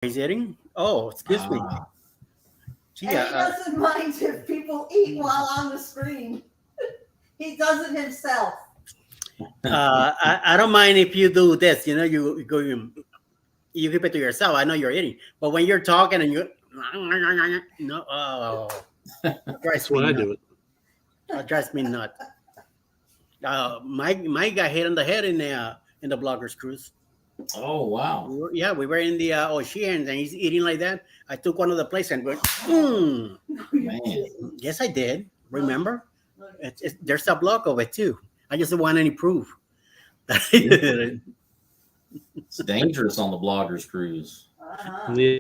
He's eating? Oh, excuse me. Ah, Gee, And he doesn't mind if people eat while on the screen. He does it himself. I don't mind if you do this. You know, you go, you keep it to yourself. I know you're eating, but when you're talking and you, no, oh, That's drives when me I nuts. do it. Drives me nuts. Mike got hit on the head in the bloggers cruise. oh wow. We were in the ocean and he's eating like that. I took one of the plates and went, Man. yes, I did. Remember? There's a blog of it too. I just don't want any proof. It's dangerous on the bloggers cruise. Uh-huh. Yeah,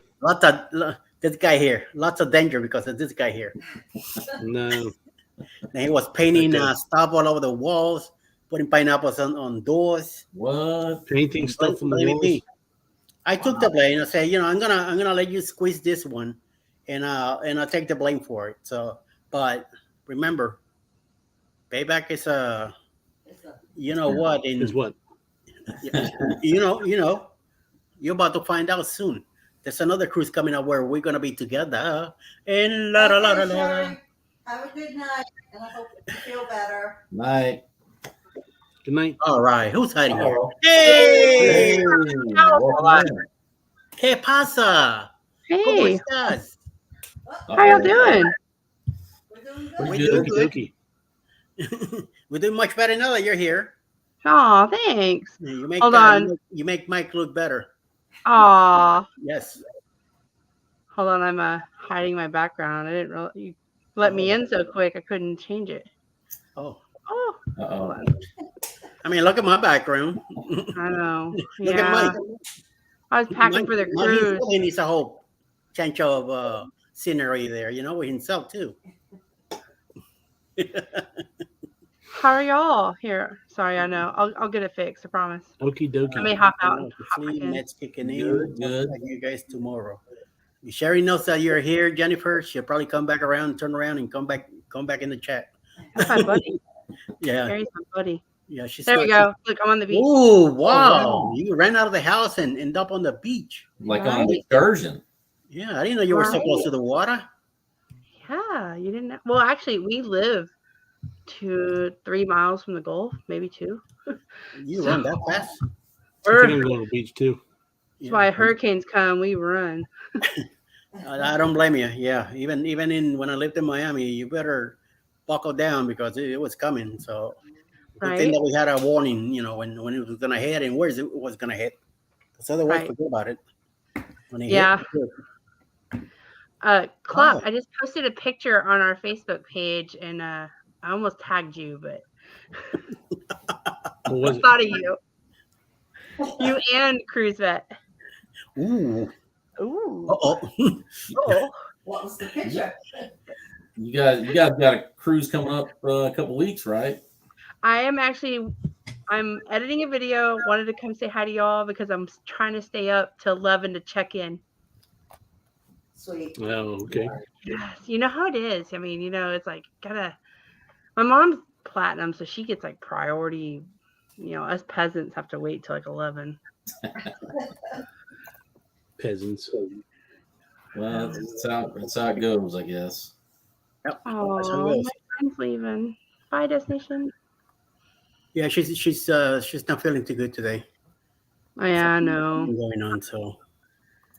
This guy here, lots of danger because of this guy here. no. And he was painting Okay. stuff all over the walls, putting pineapples on doors. What? Painting stuff on the Blaming walls. me. I took the blame. I said, I'm gonna let you squeeze this one, and I'll take the blame for it. So, but remember, payback is you know what, Is what? you're about to find out soon. There's another cruise coming up where we're gonna be together. And la la la la Okay, la. Sherry, have a good night, and I hope you feel better. Night. Good night. All right, who's hiding here? Oh. Hey, Hey, welcome in. ¿Qué pasa? ¿Cómo Hey, estás? how y'all doing? We're doing good. Pretty We good. do Okie good. dokie. We're doing much better now that you're here. Aw, thanks. You make Hold on. You make Mike look better. Aw, Yes. hold on. I'm hiding my background. I didn't really. You let me in so quick. I couldn't change it. Oh, Oh, hold Uh-oh. on. I mean, look at my background. I know. Look Yeah, at Mike. I was packing for the cruise. He needs a whole change of scenery there, with himself too. How are y'all here? Sorry, I know. I'll get it fixed. I promise. Okie I dokie. may hop out and hop Hopefully, back in. Mets kicking in. Good, good. Talk to you guys tomorrow. Sherry knows that you're here, Jennifer. She'll probably come back around, turn around, and come back in the chat. That's my buddy. Yeah, Gary's my buddy. yeah. She's There we go. Look, I'm on the beach. Oh wow! wow. You ran out of the house and end up on the beach. Like on an Right. excursion. Yeah, I didn't know you were so Right. close to the water. Yeah, you didn't know. Well, actually, we live 2-3 miles from the Gulf, maybe 2. You run that fast. I We're- think I'm going to the beach too. That's why hurricanes come, we run. I don't blame you. Yeah, even in when I lived in Miami, you better buckle down because it was coming. So good thing Right. that we had a warning. When it was gonna hit and where it was gonna hit. Because otherwise, Right. forget about it. When it Yeah. hit, Clark, Oh. I just posted a picture on our Facebook page and I almost tagged you, but What was I it? thought of you. You and Cruise Vet. ooh, Ooh. oh, Oh. What was the picture? You guys got a cruise coming up a couple weeks, right? I'm editing a video. Wanted to come say hi to y'all because I'm trying to stay up till 11 to check in. Sweet. Oh, okay. Yes, you know how it is. I mean, it's like my mom's platinum, so she gets like priority. Us peasants have to wait till like 11. Peasants. Well, that's how it goes, I guess. yep. Oh, That's how it my goes. friend's leaving. Bye, destination. Yeah, she's not feeling too good today. Oh, yeah, I know. Something going on, so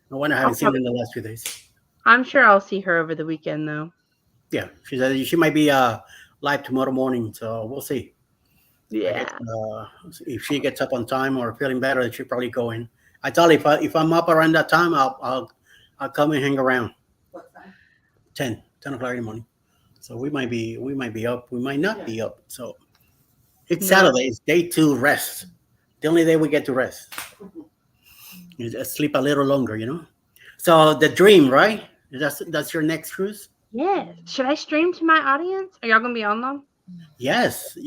no wonder I haven't seen her in the last few days. I'm sure I'll see her over the weekend, though. Yeah, she might be live tomorrow morning, so we'll see. Yeah. If she gets up on time or feeling better, she'll probably go in. I tell you, if I'm up around that time, I'll come and hang around. What time? 10 o'clock in the morning. So we might be up, we might not be up. So it's No. Saturday, it's day 2 rest. The only day we get to rest. You just sleep a little longer, So the dream, right? That's your next cruise? Yes. Should I stream to my audience? Are y'all going to be on them? Yes,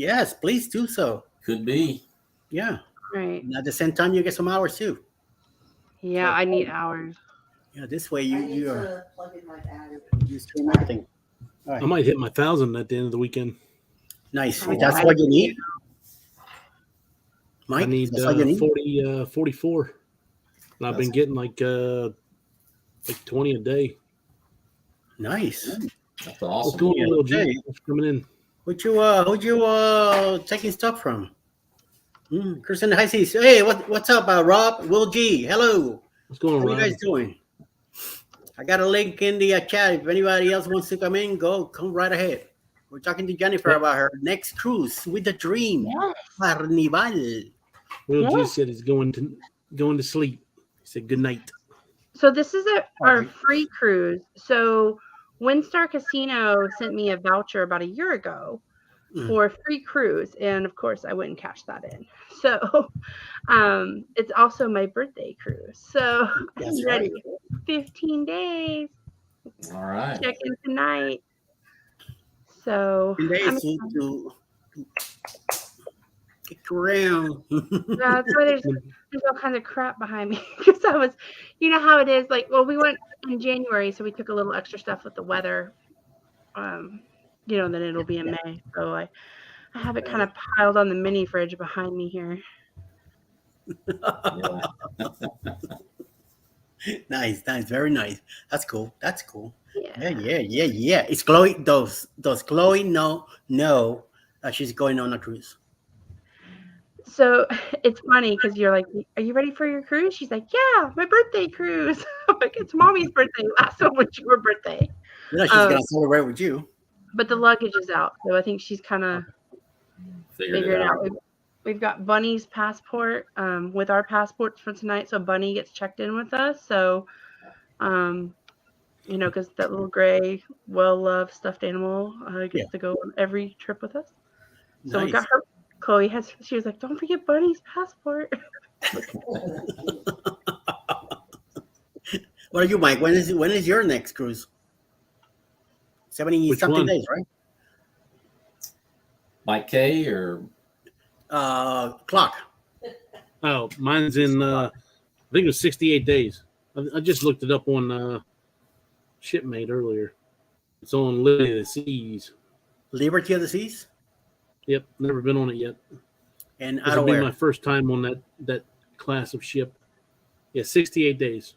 please do so. Could be. Yeah. Right. And at the same time, you get some hours too. Yeah, I need hours. Yeah, this way I need you to plug in my battery. stream everything. All I right. might hit my 1,000 at the end of the weekend. Nice. Oh, That's wow. what you need, I Mike. need That's all you need. 44. And I've been getting like Like 20 a day. Nice. That's What's awesome. going on, Lil G? Hey. What's coming in? Who'd you taking stuff from? Kristen High Seas. Hey, what's up, Rob? Will G. Hello. What's going on, How you Rob? guys doing? I got a link in the chat. If anybody else wants to come in, come right ahead. We're talking to Jennifer Yep. about her next cruise with the Dream Yes. Carnival. Will G Yeah. said he's going to sleep. He said good night. So this is our Alright. free cruise. So Windstar Casino sent me a voucher about a year ago Mm. for a free cruise, and of course I went and cashed that in. So it's also my birthday cruise. So That's I'm ready. 15 days. All right. Check in tonight. So I'm Days excited. to kick around. That's why there's all kinds of crap behind me because I was, you know how it is. Like, well, we went in January, so we took a little extra stuff with the weather. You know, then it'll be in May. So I have it kind of piled on the mini fridge behind me here. Yeah. Nice, very nice. That's cool. Yeah. Yeah. It's Chloe. Does Chloe know that she's going on a cruise? So it's funny because you're like, "Are you ready for your cruise?" She's like, "Yeah, my birthday cruise." I'm like, "It's mommy's birthday. Last one was your birthday." You know she's gonna celebrate with you. But the luggage is out, so I think she's kind of figured it out. We've got Bunny's passport with our passports for tonight, so Bunny gets checked in with us. So, you know, because that little gray, well-loved stuffed animal gets to go on every trip with us. So we got Nice. her. Chloe she was like, "Don't forget Bunny's passport." What are you, Mike? When is your next cruise? 70 Which something one? days, right? Mike K or Clock. Oh, mine's in, I think it was 68 days. I just looked it up on Shipmate earlier. It's on Liberty of the Seas. Liberty of the Seas. Yep, never been on it yet. And This will be my Outerwear. first time on that class of ship. Yeah, 68 days.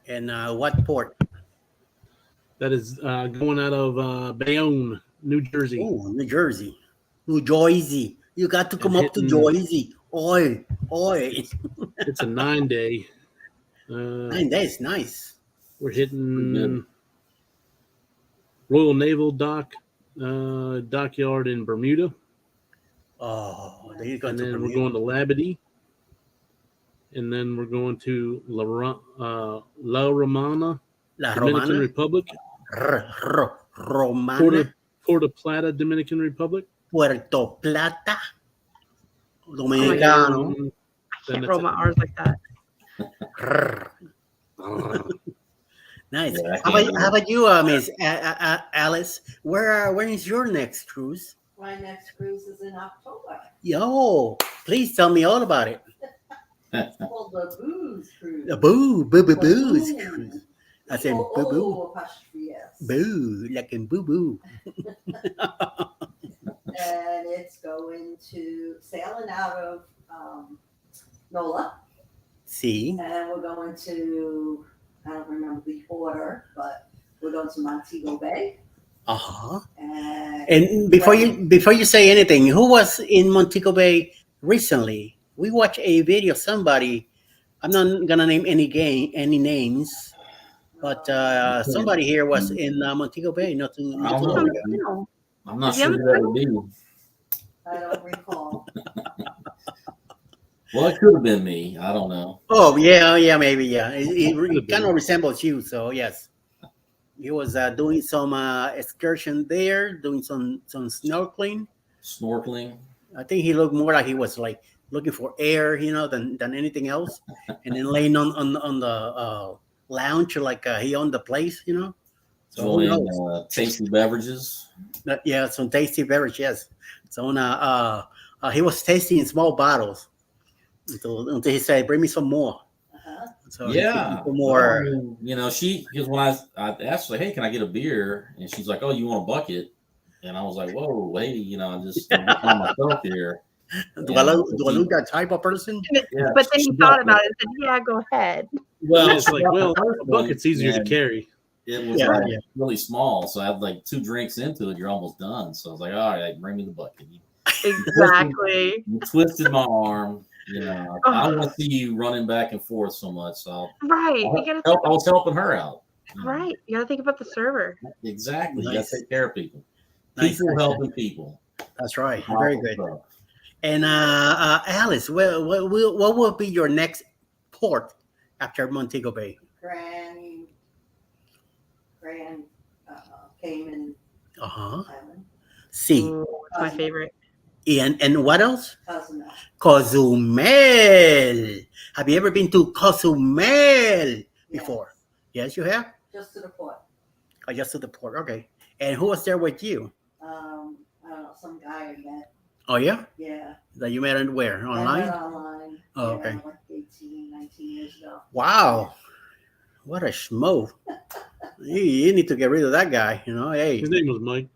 And what port? That is going out of Bayonne, New Jersey. Oh, New Jersey. New Jersey. You got to come up to hitting- Jersey. Oi. It's a 9-day. 9 days. Nice. We're Pretty hitting good. Royal Naval Dockyard in Bermuda. Oh, there you go. And to then we're Bermuda. going to Labadee. And then we're going to La Romana, La Dominican Romana. Republic. Romana. Puerto Plata, Dominican Republic. Puerto Plata. Oh Dominicano. And I then can't that's roll it. my R's like that. Nice. Yeah, I how can't about you, Miss Alice? Where is your next cruise? My next cruise is in October. Yo, please tell me all about it. It's called the Booze Cruise. The booze The cruise. I said boo boo. Apostrophe S. Boo, like in boo boo. And it's going to sailing out of NOLA. See? And we're going to, I don't remember the order, but we're going to Montego Bay. Uh-huh. And And before you say anything, who was in Montego Bay recently? We watched a video. Somebody, I'm not gonna name any names, but somebody here was in Montego Bay. Not too I don't long know. ago. No. I'm not Is he sure on who the that would be. I don't recall. Well, it could have been me. I don't know. Oh yeah, maybe yeah. It kind of resembles you, so yes. He was doing some excursion there, doing some snorkeling. Snorkeling. I think he looked more like he was like looking for air, than anything else, and then laying on the lounge like he owned the place, So who Enjoying knows? tasty beverages. Yeah, some tasty beverage, yes. So he was tasting in small bottles until he said, "Bring me some more." Uh-huh. So he Yeah. took me some more. Well, because when I asked her, hey, can I get a beer? And she's like, oh, you want a bucket? And I was like, whoa, lady, I'm just by myself here. Do I look that type of person? Yeah, But then he she thought got about it and said, "Yeah, go ahead." Well, it's like, well, the a first one, bucket's easier to and carry. It was Yeah, like yeah. really small, so I had like 2 drinks into it. You're almost done. So I was like, all right, bring me the bucket. Exactly. You twisted my arm. You know, I Oh. don't want to see you running back and forth so much. So Right. You gotta think I was helping her out. you know. right. You gotta think about the server. Exactly. You Nice. got to take care of people. Nice, People nice. helping people. That's right. Very good. Stuff. And Alice, what will be your next port after Montego Bay? Grand Cayman Uh-huh. Island, See. Ooh, it's my favorite. And what else? Cozumel. Cozumel. Have you ever been to Cozumel before? Yes, you have? Just to the port. Oh, just to the port. Okay. And who was there with you? I don't know, some guy I met. Oh, yeah? Yeah. That you met on where? I Online? met online. Oh, yeah, okay. like 18, 19 years ago. Wow. What a schmo. You need to get rid of that guy. You know, hey, His name was Mike.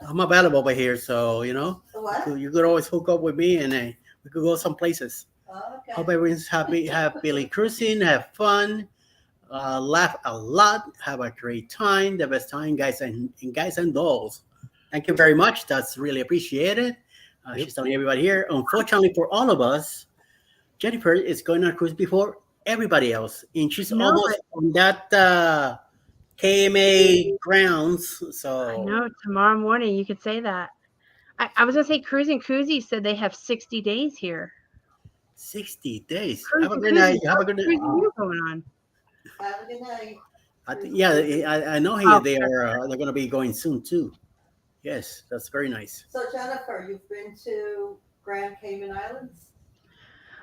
I'm available over here. So, you know, So what? you could always hook up with me and we could go some places. Okay. Hope everyone's happy. Have Billy cruising, have fun, laugh a lot, have a great time, the best time, guys and dolls. Thank you very much. That's really appreciated. She's telling everybody here. Unfortunately for all of us, Jennifer is going on a cruise before everybody else, and she's No, almost on that KMA grounds. So I know tomorrow morning you could say that. I was gonna say Cruising Koozie said they have 60 days here. 60 days. Cruising Have a good night. Koozie, Have a good cruising night. you going on? Have a good night. I know Oh, they're going to be going soon too. Yes, that's very nice. So Jennifer, you've been to Grand Cayman Islands?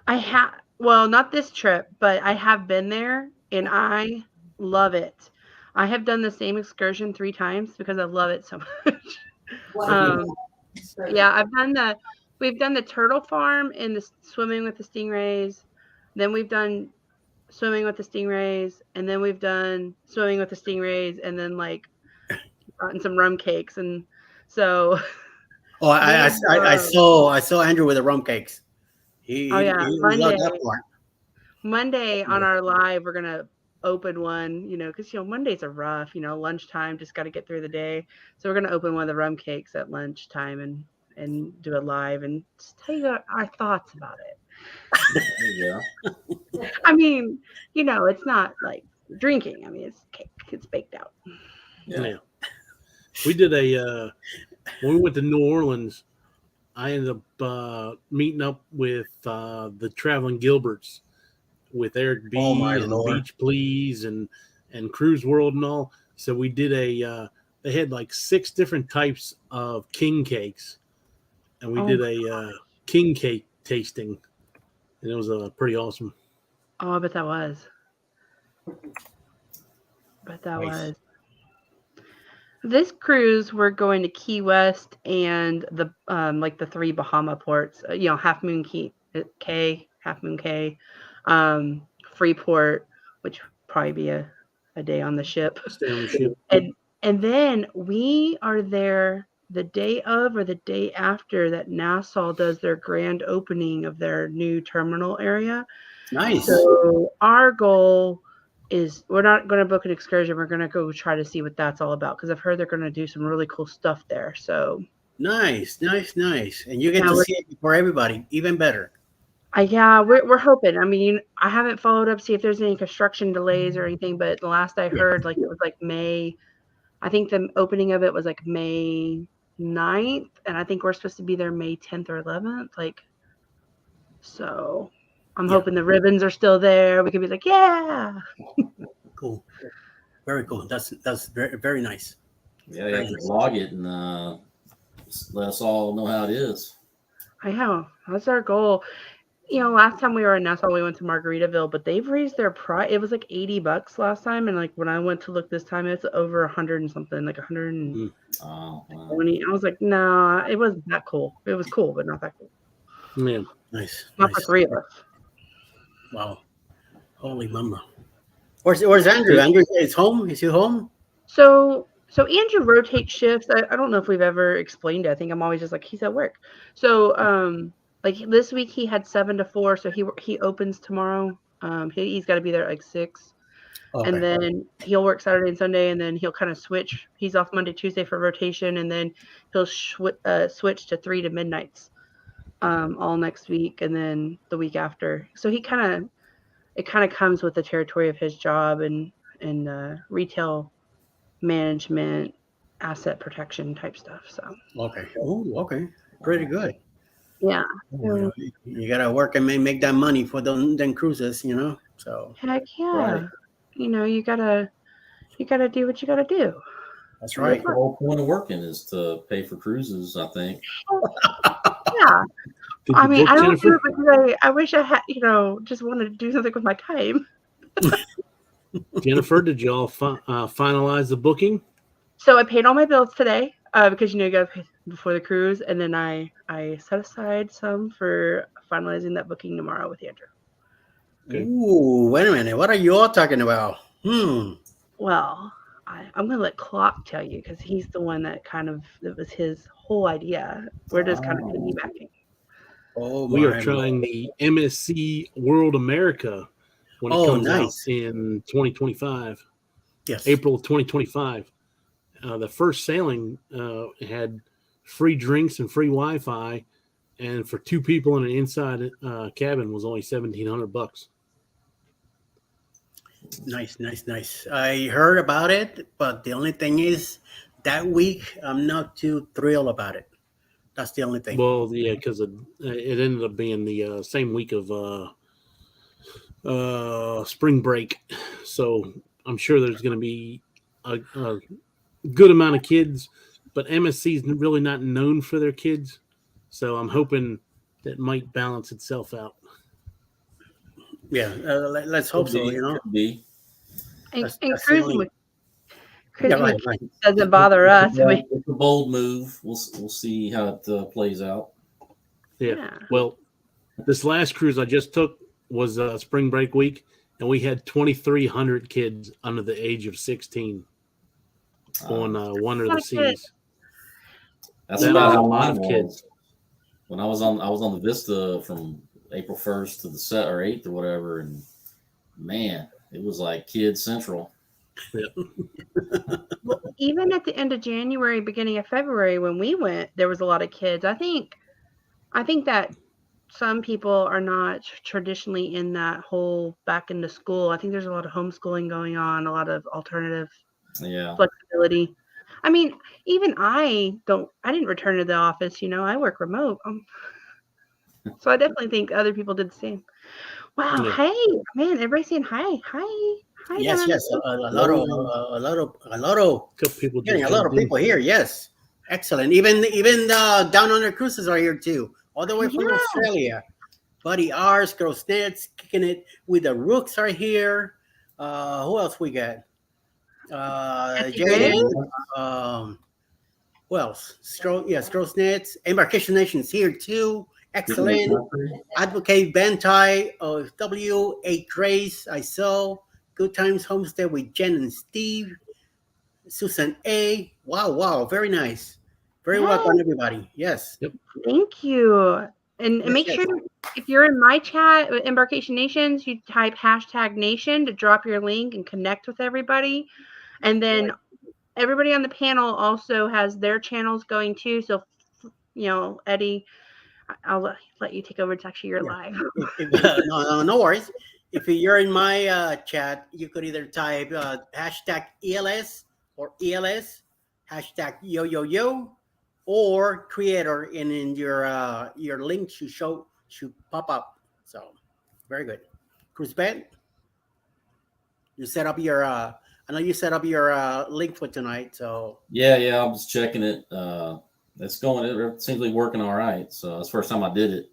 I have, well, not this trip, but I have been there and I love it. I have done the same excursion 3 times because I love it so much. What Yeah, we've done the turtle farm and the swimming with the stingrays. Then we've done swimming with the stingrays, and then we've done swimming with the stingrays, and then like gotten some rum cakes, and so. Oh, I saw Andrew with the rum cakes. He loved that part. Monday on our live, we're gonna open one, because Mondays are rough. Lunchtime, just got to get through the day. So we're gonna open one of the rum cakes at lunchtime and do it live and just tell you our thoughts about it. Yeah. I mean, it's not like drinking. I mean, it's cake. It's baked out. Yeah. We did when we went to New Orleans, I ended up meeting up with the Traveling Gilberts with Eric B Oh, my and Lord. Beach Please and Cruise World and all. So we did they had like 6 different types of king cakes, and we did a king cake tasting, and it was pretty awesome. Oh, I bet that was. Nice. This cruise, we're going to Key West and the like the 3 Bahama ports. Half Moon Cay, Half Moon Cay, Freeport, which would probably be a day on the ship. Stay on the ship. And then we are there the day of or the day after that Nassau does their grand opening of their new terminal area. Nice. So our goal is we're not going to book an excursion. We're going to go try to see what that's all about because I've heard they're going to do some really cool stuff there. So Nice. And you get to see it before everybody, even better. Yeah, we're hoping. I mean, I haven't followed up see if there's any construction delays or anything, but the last I heard, like it was like May. I think the opening of it was like May 9th, and I think we're supposed to be there May 10th or 11th. So I'm hoping the ribbons are still there. We can be like, yeah. Cool. Very cool. That's very, very nice. Yeah, you have to log it and let us all know how it is. I know. That's our goal. Last time we were in Nassau, we went to Margaritaville, but they've raised their price. It was like $80 last time, and like when I went to look this time, it's over 100 and something, like 120. Oh, wow. I was like, nah, it wasn't that cool. It was cool, but not that cool. Yeah. Nice. Not for 3 of us. Wow. Holy mama. Where's Andrew? Andrew is home? Is he home? So So Andrew rotates shifts. I don't know if we've ever explained it. I think I'm always just like, he's at work. So like this week he had 7 to 4. So he opens tomorrow. He's got to be there at like 6. Okay. And then he'll work Saturday and Sunday, and then he'll kind of switch. He's off Monday, Tuesday for rotation, and then he'll switch to 3 to midnights all next week, and then the week after. So it kind of comes with the territory of his job and retail management, asset protection type stuff. So Okay. Oh, okay. Pretty good. yeah, You gotta work and make that money for them cruises, you know. So heck yeah. Right. You know, you gotta do what you gotta do. that's right. The whole point of working is to pay for cruises, I think. Yeah. Did I you mean, book, I don't do Jennifer? it because I wish I had, just wanted to do something with my time. Jennifer, did y'all finalize the booking? So I paid all my bills today because you got to pay before the cruise, and then I set aside some for finalizing that booking tomorrow with Andrew. Okay. Ooh, wait a minute. What are you all talking about? Well, I'm gonna let Clock tell you because he's the one that it was his whole idea. We're just kind of piggybacking. Oh, We are my trying Lord. the MSC World America when it Oh, comes nice. out in 2025, Yes. April of 2025. The first sailing had free drinks and free Wi-Fi, and for 2 people in an inside cabin was only $1,700. Nice. I heard about it, but the only thing is that week I'm not too thrilled about it. That's the only thing. Well, yeah, because it ended up being the same week of spring break, so I'm sure there's going to be a good amount of kids, but MSC is really not known for their kids, so I'm hoping that might balance itself out. Yeah, let's hope so. You know. Could be. And That's the cruising only- with Yeah, right. doesn't bother us. I mean, It's a bold move. We'll see how it plays out. yeah. Well, this last cruise I just took was spring break week, and we had 2,300 kids under the age of 16 on Wonder of the That's good. Seas. That's That about was how a lot mine of was. kids. When I was on the Vista from April 1st to the 8th or whatever, and man, it was like Kids Central. Well, even at the end of January, beginning of February, when we went, there was a lot of kids. I think that some people are not traditionally in that whole back into school. I think there's a lot of homeschooling going on, a lot of alternative Yeah. flexibility. I mean, even I didn't return to the office. I work remote. So I definitely think other people did the same. Wow. Yeah. Hey, man, everybody's saying hi. Hi. Yes. Don. A lot of couple people just getting a lot of jumped in. people here. Yes, excellent. Even Down Under Cruises are here too, all the way from Yeah. Australia. Buddy R's, Girl Snits, kicking it with the Rooks are here. Who else we got? Kathy Jaden. Who else? Girl Snits. Embarkation Nation's here too. Excellent. Advocate Bantai, OFW, 8 Grace, I saw. Good Times Homestead with Jen and Steve. Susan A. Wow. Very nice. Very Yeah. welcome, everybody. Yes. Thank you. And Yes, make yes. sure if you're in my chat with Embarkation Nations, you type #nation to drop your link and connect with everybody. And then everybody on the panel also has their channels going too. So, Eddie, I'll let you take over. It's actually your live. No worries. If you're in my chat, you could either type #ELS or ELS, #yo, or creator, and in your link should pop up. So very good. Cruise Bet, you set up your I know you set up your link for tonight. So Yeah, I was checking it. It seems to be working all right. So that's the first time I did it.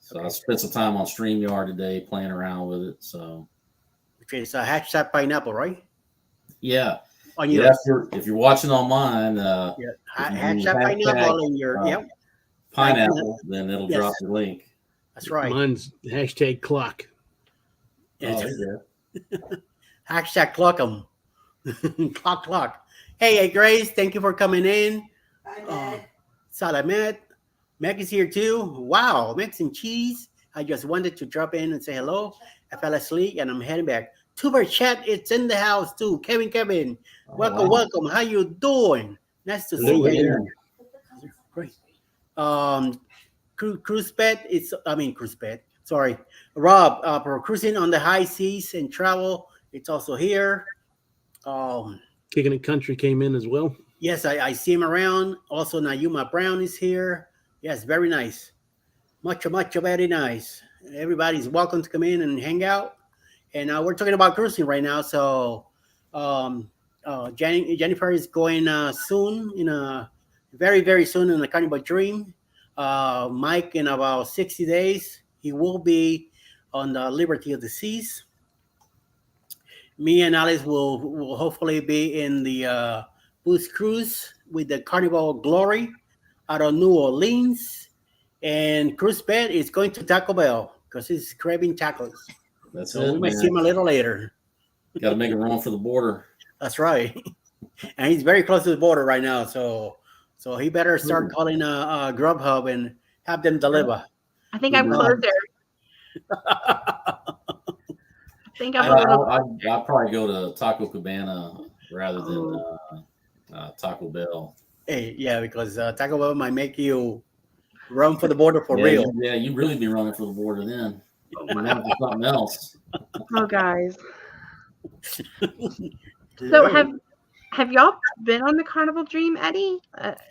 So I spent some time on StreamYard today playing around with it. So which is #pineapple, right? yeah. On Yeah, your if you're watching on mine, yeah, if you #pineapple in your yep. pineapple, then it'll Yes. drop the link. That's right. Mine's #clock. It's Oh, yeah. #clock 'em. clock. Hey, Grace, thank you for coming in. I Uh, bet. Salamet, Meg is here too. Wow, Mexican cheese. I just wanted to drop in and say hello. I fell asleep and I'm heading back. Tuber Chat, it's in the house too. Kevin, Oh, welcome, wow. welcome. How you doing? Nice to Hello, see you. hello. Great. Cruise pet. Cruise pet. Sorry, Rob. For cruising on the high seas and travel, it's also here. Um, Kicking It Country came in as well. yes, I see him around. Also, Nayuma Brown is here. Yes, very nice. Much, very nice. Everybody's welcome to come in and hang out. And we're talking about cruising right now. So, Jennifer is going soon, very, very soon in the Carnival Dream. Mike, in about 60 days, he will be on the Liberty of the Seas. Me and Alice will hopefully be in the Boost Cruise with the Carnival Glory out of New Orleans. And Cruz Pet is going to Taco Bell because he's craving tacos. That's So we it, might see him a man. little later. Got to make a run for the border. That's right. And he's very close to the border right now. So he better start calling Grubhub and have them deliver. I think I'm Mhm. closer. I think I'm a little. I'll probably go to Taco Cabana rather than Taco Bell. Hey, yeah, because Taco Bell might make you run for the border for yeah, real. you really be running for the border then. You run for something else. Oh, guys. So have y'all been on the Carnival Dream, Eddie?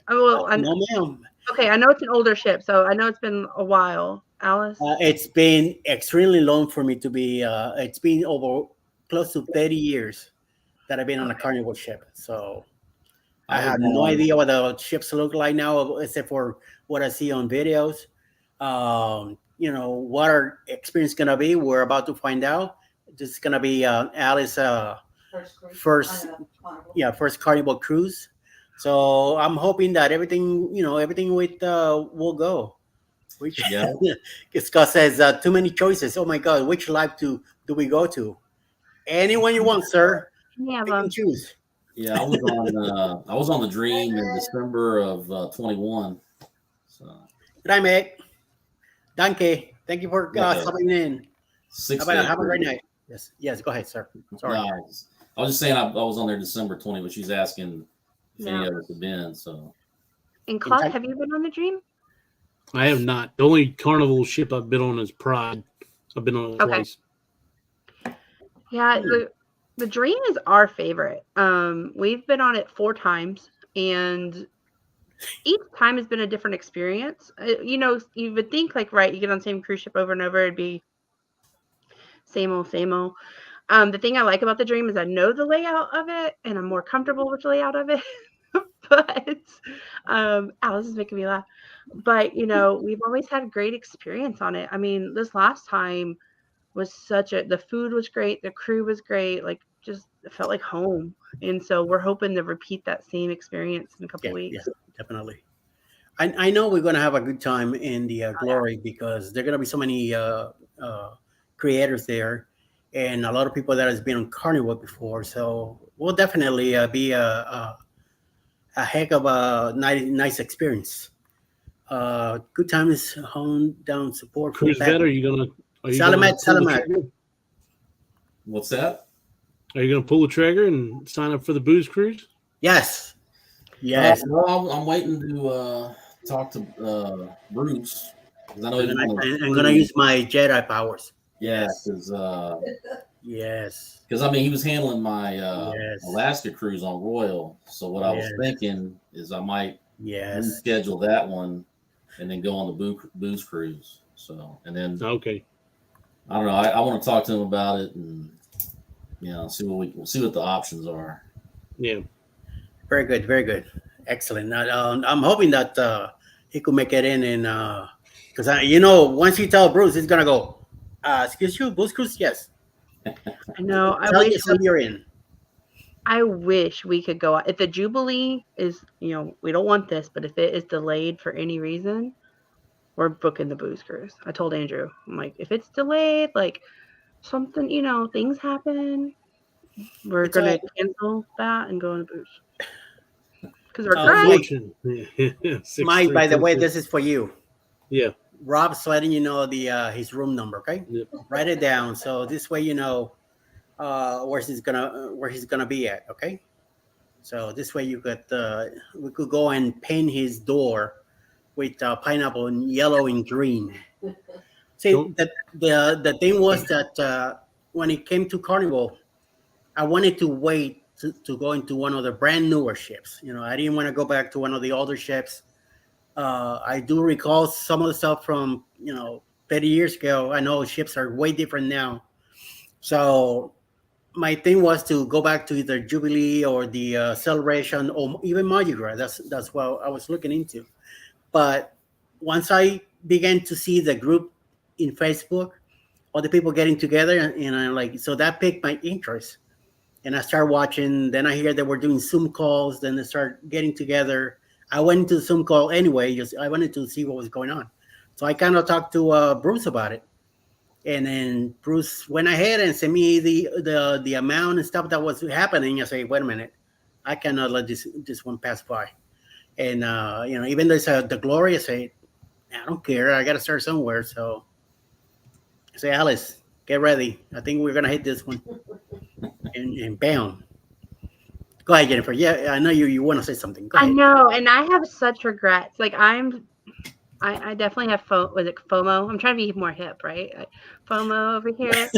No, ma'am. Okay, I know it's an older ship, so I know it's been a while. Alice? It's been extremely long for me to be. It's been over close to 30 years that I've been on a Carnival ship. So I have no idea what the ships look like now, except for what I see on videos. What our experience gonna be. We're about to find out. This is gonna be Alice first Carnival cruise. So I'm hoping that everything will go. Which Scott says too many choices. Oh my God, which life do we go to? Anyone you want, sir. Yeah, Pick and choose. Yeah, I was on the Dream in December of 21. So Good night, Meg. Danke. Thank you for stopping in. 6 Have days. a great night. Yes. Go ahead, sir. Sorry. No, I was just saying I was on there December 20, but she's asking if any of us have been. So, And Clark, have you been on the Dream? I have not. The only Carnival ship I've been on is Pride. I've been on it twice. Yeah, the Dream is our favorite. We've been on it 4 times, and each time has been a different experience. You would think you get on the same cruise ship over and over, it'd be same old. The thing I like about the Dream is I know the layout of it, and I'm more comfortable with the layout of it. But Alice is making me laugh. But we've always had great experience on it. I mean, this last time was the food was great, the crew was great, just it felt like home. And so we're hoping to repeat that same experience in a couple weeks. Yeah, definitely. I know we're gonna have a good time in the Glory because there are gonna be so many creators there, and a lot of people that has been on Carnival before. So we'll definitely be a heck of a nice experience. Good times, hone down support. Cruise vet, are you gonna Salamat. what's that? Are you gonna pull the trigger and sign up for the booze cruise? Yes. Well, I'm waiting to talk to Bruce because I know I'm gonna use my Jedi powers. Yeah, because Yes. he was handling my Alaska cruise on Royal. So what I was thinking is I might schedule that one and then go on the booze cruise. So and then okay, I don't know. I want to talk to him about it and see what the options are. Yeah. Very good. Excellent. I'm hoping that he could make it in, and because once you tell Bruce, he's gonna go. Excuse you, Boost Cruise? Yes. I know. You're in. I wish we could go. If the Jubilee is, we don't want this, but if it is delayed for any reason, we're booking the booze cruise. I told Andrew, I'm like, if it's delayed, something, things happen. we're It's gonna all- cancel that and go on a booze because we're Mike. great. Mike, by the way, this is for you. Yeah. Rob's letting you know the his room number. Okay, Yep. write it down so this way you know where he's gonna be at. Okay, so this way you could we could go and paint his door with pineapple in yellow and green. See, Don't- the thing was that when it came to Carnival, I wanted to wait to go into one of the brand newer ships. You know, I didn't want to go back to one of the older ships. I do recall some of the stuff from 30 years ago. I know ships are way different now. So my thing was to go back to either Jubilee or the Celebration or even Mardi Gras. That's what I was looking into. But once I began to see the group in Facebook, all the people getting together, and I'm like, so that piqued my interest. And I started watching. Then I hear that we're doing Zoom calls. Then they start getting together. I went into the Zoom call anyway. Just I wanted to see what was going on. So I kind of talked to Bruce about it, and then Bruce went ahead and sent me the amount and stuff that was happening. I say, wait a minute, I cannot let this one pass by. And even though it's the glory, I say, I don't care. I got to start somewhere. So I say, Alice, get ready. I think we're gonna hit this one, and bam. Go ahead, Jennifer. Yeah, I know you want to say something. Go I ahead. know, and I have such regrets. Like I definitely have was it FOMO? I'm trying to be more hip, right? FOMO over here.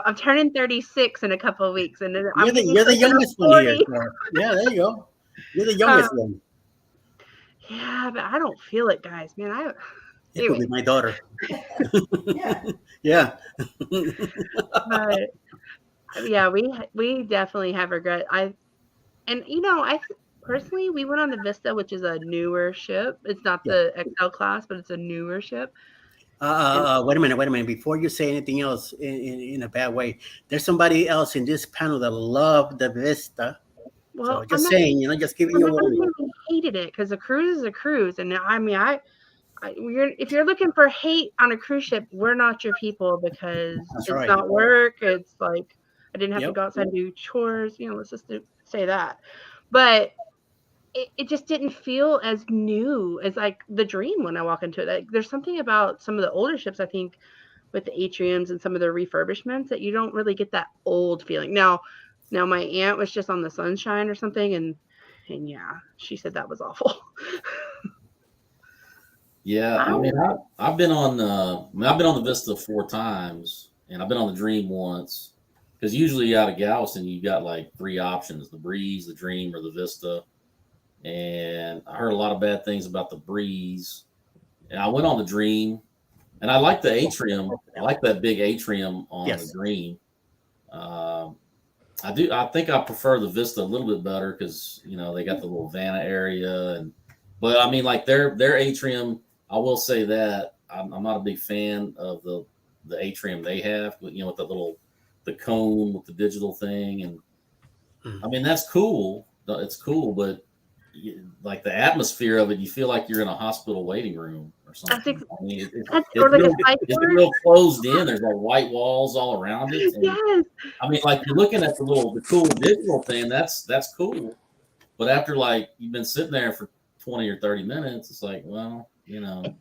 I'm turning 36 in a couple of weeks, and then You're the youngest one here. So, yeah, there you go. You're the youngest one. Yeah, but I don't feel it, guys. Man, It could be my daughter. Yeah. Yeah. but yeah, we definitely have regret. I personally, we went on the Vista, which is a newer ship. It's not the XL class, but it's a newer ship. Wait a minute. Before you say anything else in a bad way, there's somebody else in this panel that loved the Vista. Well, so just saying, just giving you a warning. I hated it because a cruise is a cruise, and I mean, if you're looking for hate on a cruise ship, we're not your people because it's not work. It's like I didn't have to go outside and do chores. Let's just say that. But it just didn't feel as new as like the Dream when I walk into it. Like, there's something about some of the older ships, I think, with the atriums and some of the refurbishments that you don't really get that old feeling. Now my aunt was just on the Sunshine or something, and yeah, she said that was awful. Yeah, I mean, I've been on the Vista 4 times, and I've been on the Dream once. Because usually out of Galveston, you got like 3 options: the Breeze, the Dream, or the Vista. And I heard a lot of bad things about the Breeze. And I went on the Dream, and I like the atrium. I like that big atrium on the Dream. I think I prefer the Vista a little bit better because they got the little Vanna area, but I mean, like their atrium. I will say that I'm not a big fan of the atrium they have, with the cone with the digital thing, and I mean that's cool. It's cool, but like the atmosphere of it, you feel like you're in a hospital waiting room or something. I mean, it's real closed in. There's like white walls all around it. And, yes. I mean, like you're looking at the cool digital thing. That's cool, but after like you've been sitting there for 20 or 30 minutes, it's like, well, and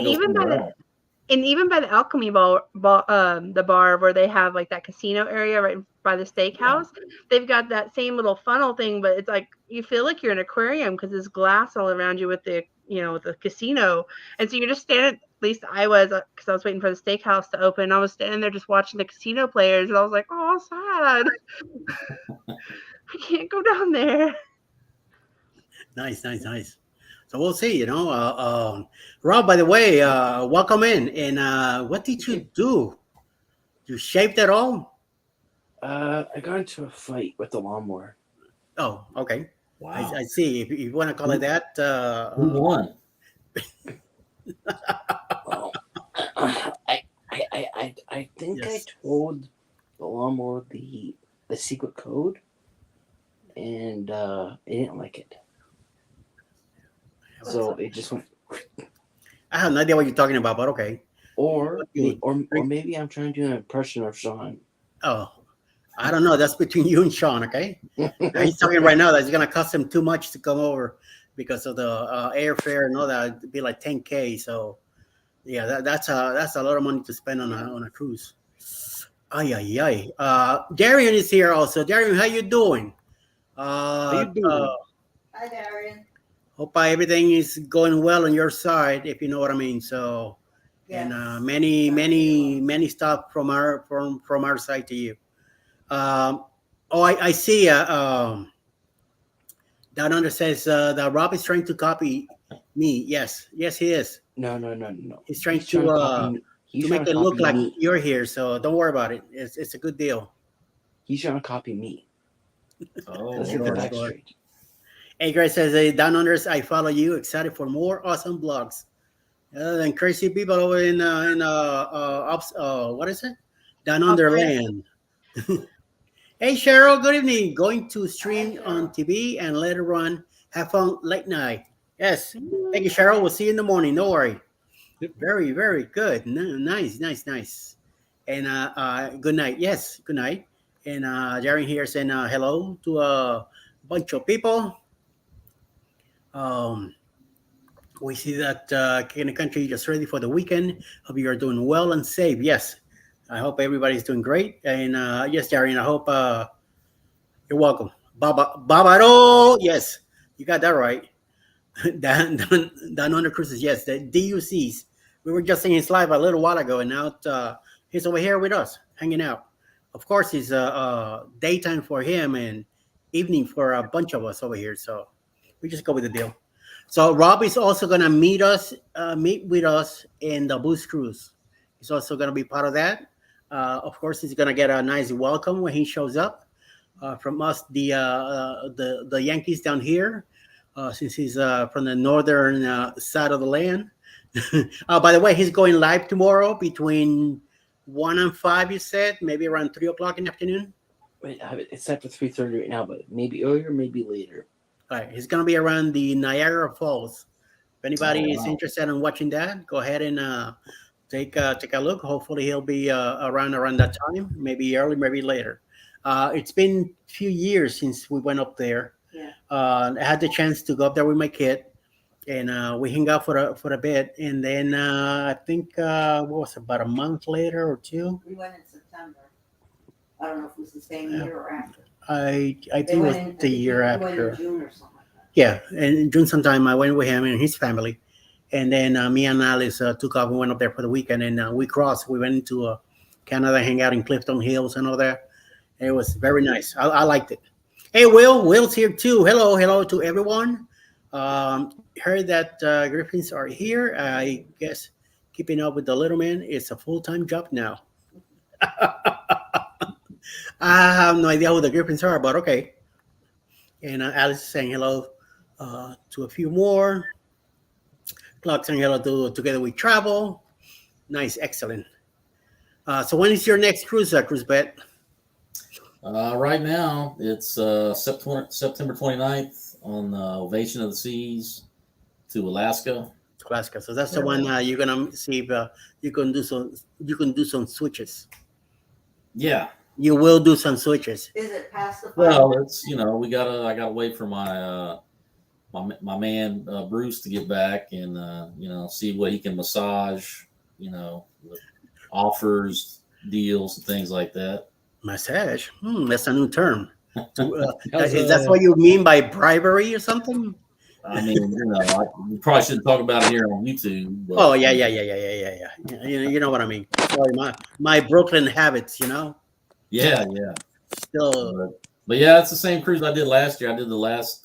even by the Alchemy bar, the bar where they have like that casino area right by the steakhouse, they've got that same little funnel thing, but it's like you feel like you're in an aquarium because there's glass all around you with the with the casino, and so you're just standing. At least I was, because I was waiting for the steakhouse to open. I was standing there just watching the casino players, and I was like, oh, sad. I can't go down there. Nice. So we'll see, Rob, by the way, welcome in. And what did you do? You shaved at all? I got into a fight with the lawnmower. Oh, okay. Wow. I see. If you want to call it that. Who won? Well, I think I told the lawnmower the secret code, and it didn't like it. So it just went. I have no idea what you're talking about, but okay. Or maybe I'm trying to do an impression of Sean. Oh, I don't know. That's between you and Sean, okay? He's talking right now that it's gonna cost him too much to come over because of the airfare and all that. It'd be like 10K. So yeah, that's a lot of money to spend on a cruise. Ay ay ay. Darian is here also. Darian, how you doing? How you doing? Hi, Darian. Hope everything is going well on your side, if you know what I mean. So, Yes. and many stuff from our side to you. I see. Down under says that Rob is trying to copy me. Yes, he is. No. He's trying He's trying to copy me. He's to trying make to it look copy like me. you're here. So don't worry about it. It's a good deal. He's trying to copy me. Oh, Let's get the Lord, back Lord. straight. Hey, Grace says, hey, Down Unders, I follow you. Excited for more awesome blogs. Than crazy people over in what is it? Down Under land. Hey, Cheryl, good evening. Going to stream on TV and later on have fun late night. Yes. Thank you, Cheryl. We'll see you in the morning. Don't worry. Yep. Very, very good. Nice. And good night. Yes, good night. And Darren here saying hello to a bunch of people. We see that in the country just ready for the weekend. Hope you are doing well and safe. Yes, I hope everybody's doing great. And yes, Darren, I hope you're welcome. Babaro, yes, you got that right. Dan under cruises, yes, the DUCs. We were just seeing his live a little while ago, and now he's over here with us, hanging out. Of course, it's daytime for him and evening for a bunch of us over here. So we just go with the deal. So Rob is also gonna meet with us in the Boost Cruise. He's also gonna be part of that. Of course, he's gonna get a nice welcome when he shows up from us, the Yankees down here, since he's from the northern side of the land. By the way, he's going live tomorrow between 1 and 5. You said maybe around 3 o'clock in the afternoon. Wait, it's set for 3:30 right now, but maybe earlier, maybe later. All right, he's gonna be around the Niagara Falls. If anybody is wow. interested in watching that, go ahead and take a look. Hopefully, he'll be around that time. Maybe early, maybe later. It's been a few years since we went up there. Yeah. I had the chance to go up there with my kid, and we hung out for a bit, and then I think what was it, about a month later or two. We went in September. I don't know if it was the same year or after. I think They it was went in, the year we went after. in June or something like that. Yeah, and in June sometime I went with him and his family, and then me and Alice took off. We went up there for the weekend, and we crossed. We went into Canada, hang out in Clifton Hills and all that. It was very nice. I liked it. Hey, Will's here too. Hello to everyone. Heard that Griffins are here. I guess keeping up with the little man is a full-time job now. I have no idea who the Griffins are, but okay. And Alice is saying hello to a few more. Clark saying hello to Together We Travel. Nice, excellent. So when is your next cruise, Bet? Right now, it's September 29th on Ovation of the Seas to Alaska. Alaska. So that's the one you're gonna see if you can do some switches. Yeah. You will do some switches. Is it past the Well, it's I gotta wait for my my man Bruce to get back and see what he can massage. With offers, deals, and things like that. Massage. That's a new term. Is that what you mean by bribery or something? I mean, we probably shouldn't talk about it here on YouTube. But, Oh yeah. You know what I mean. Sorry, my Brooklyn habits. Yeah. Still. But yeah, it's the same cruise I did last year. I did the last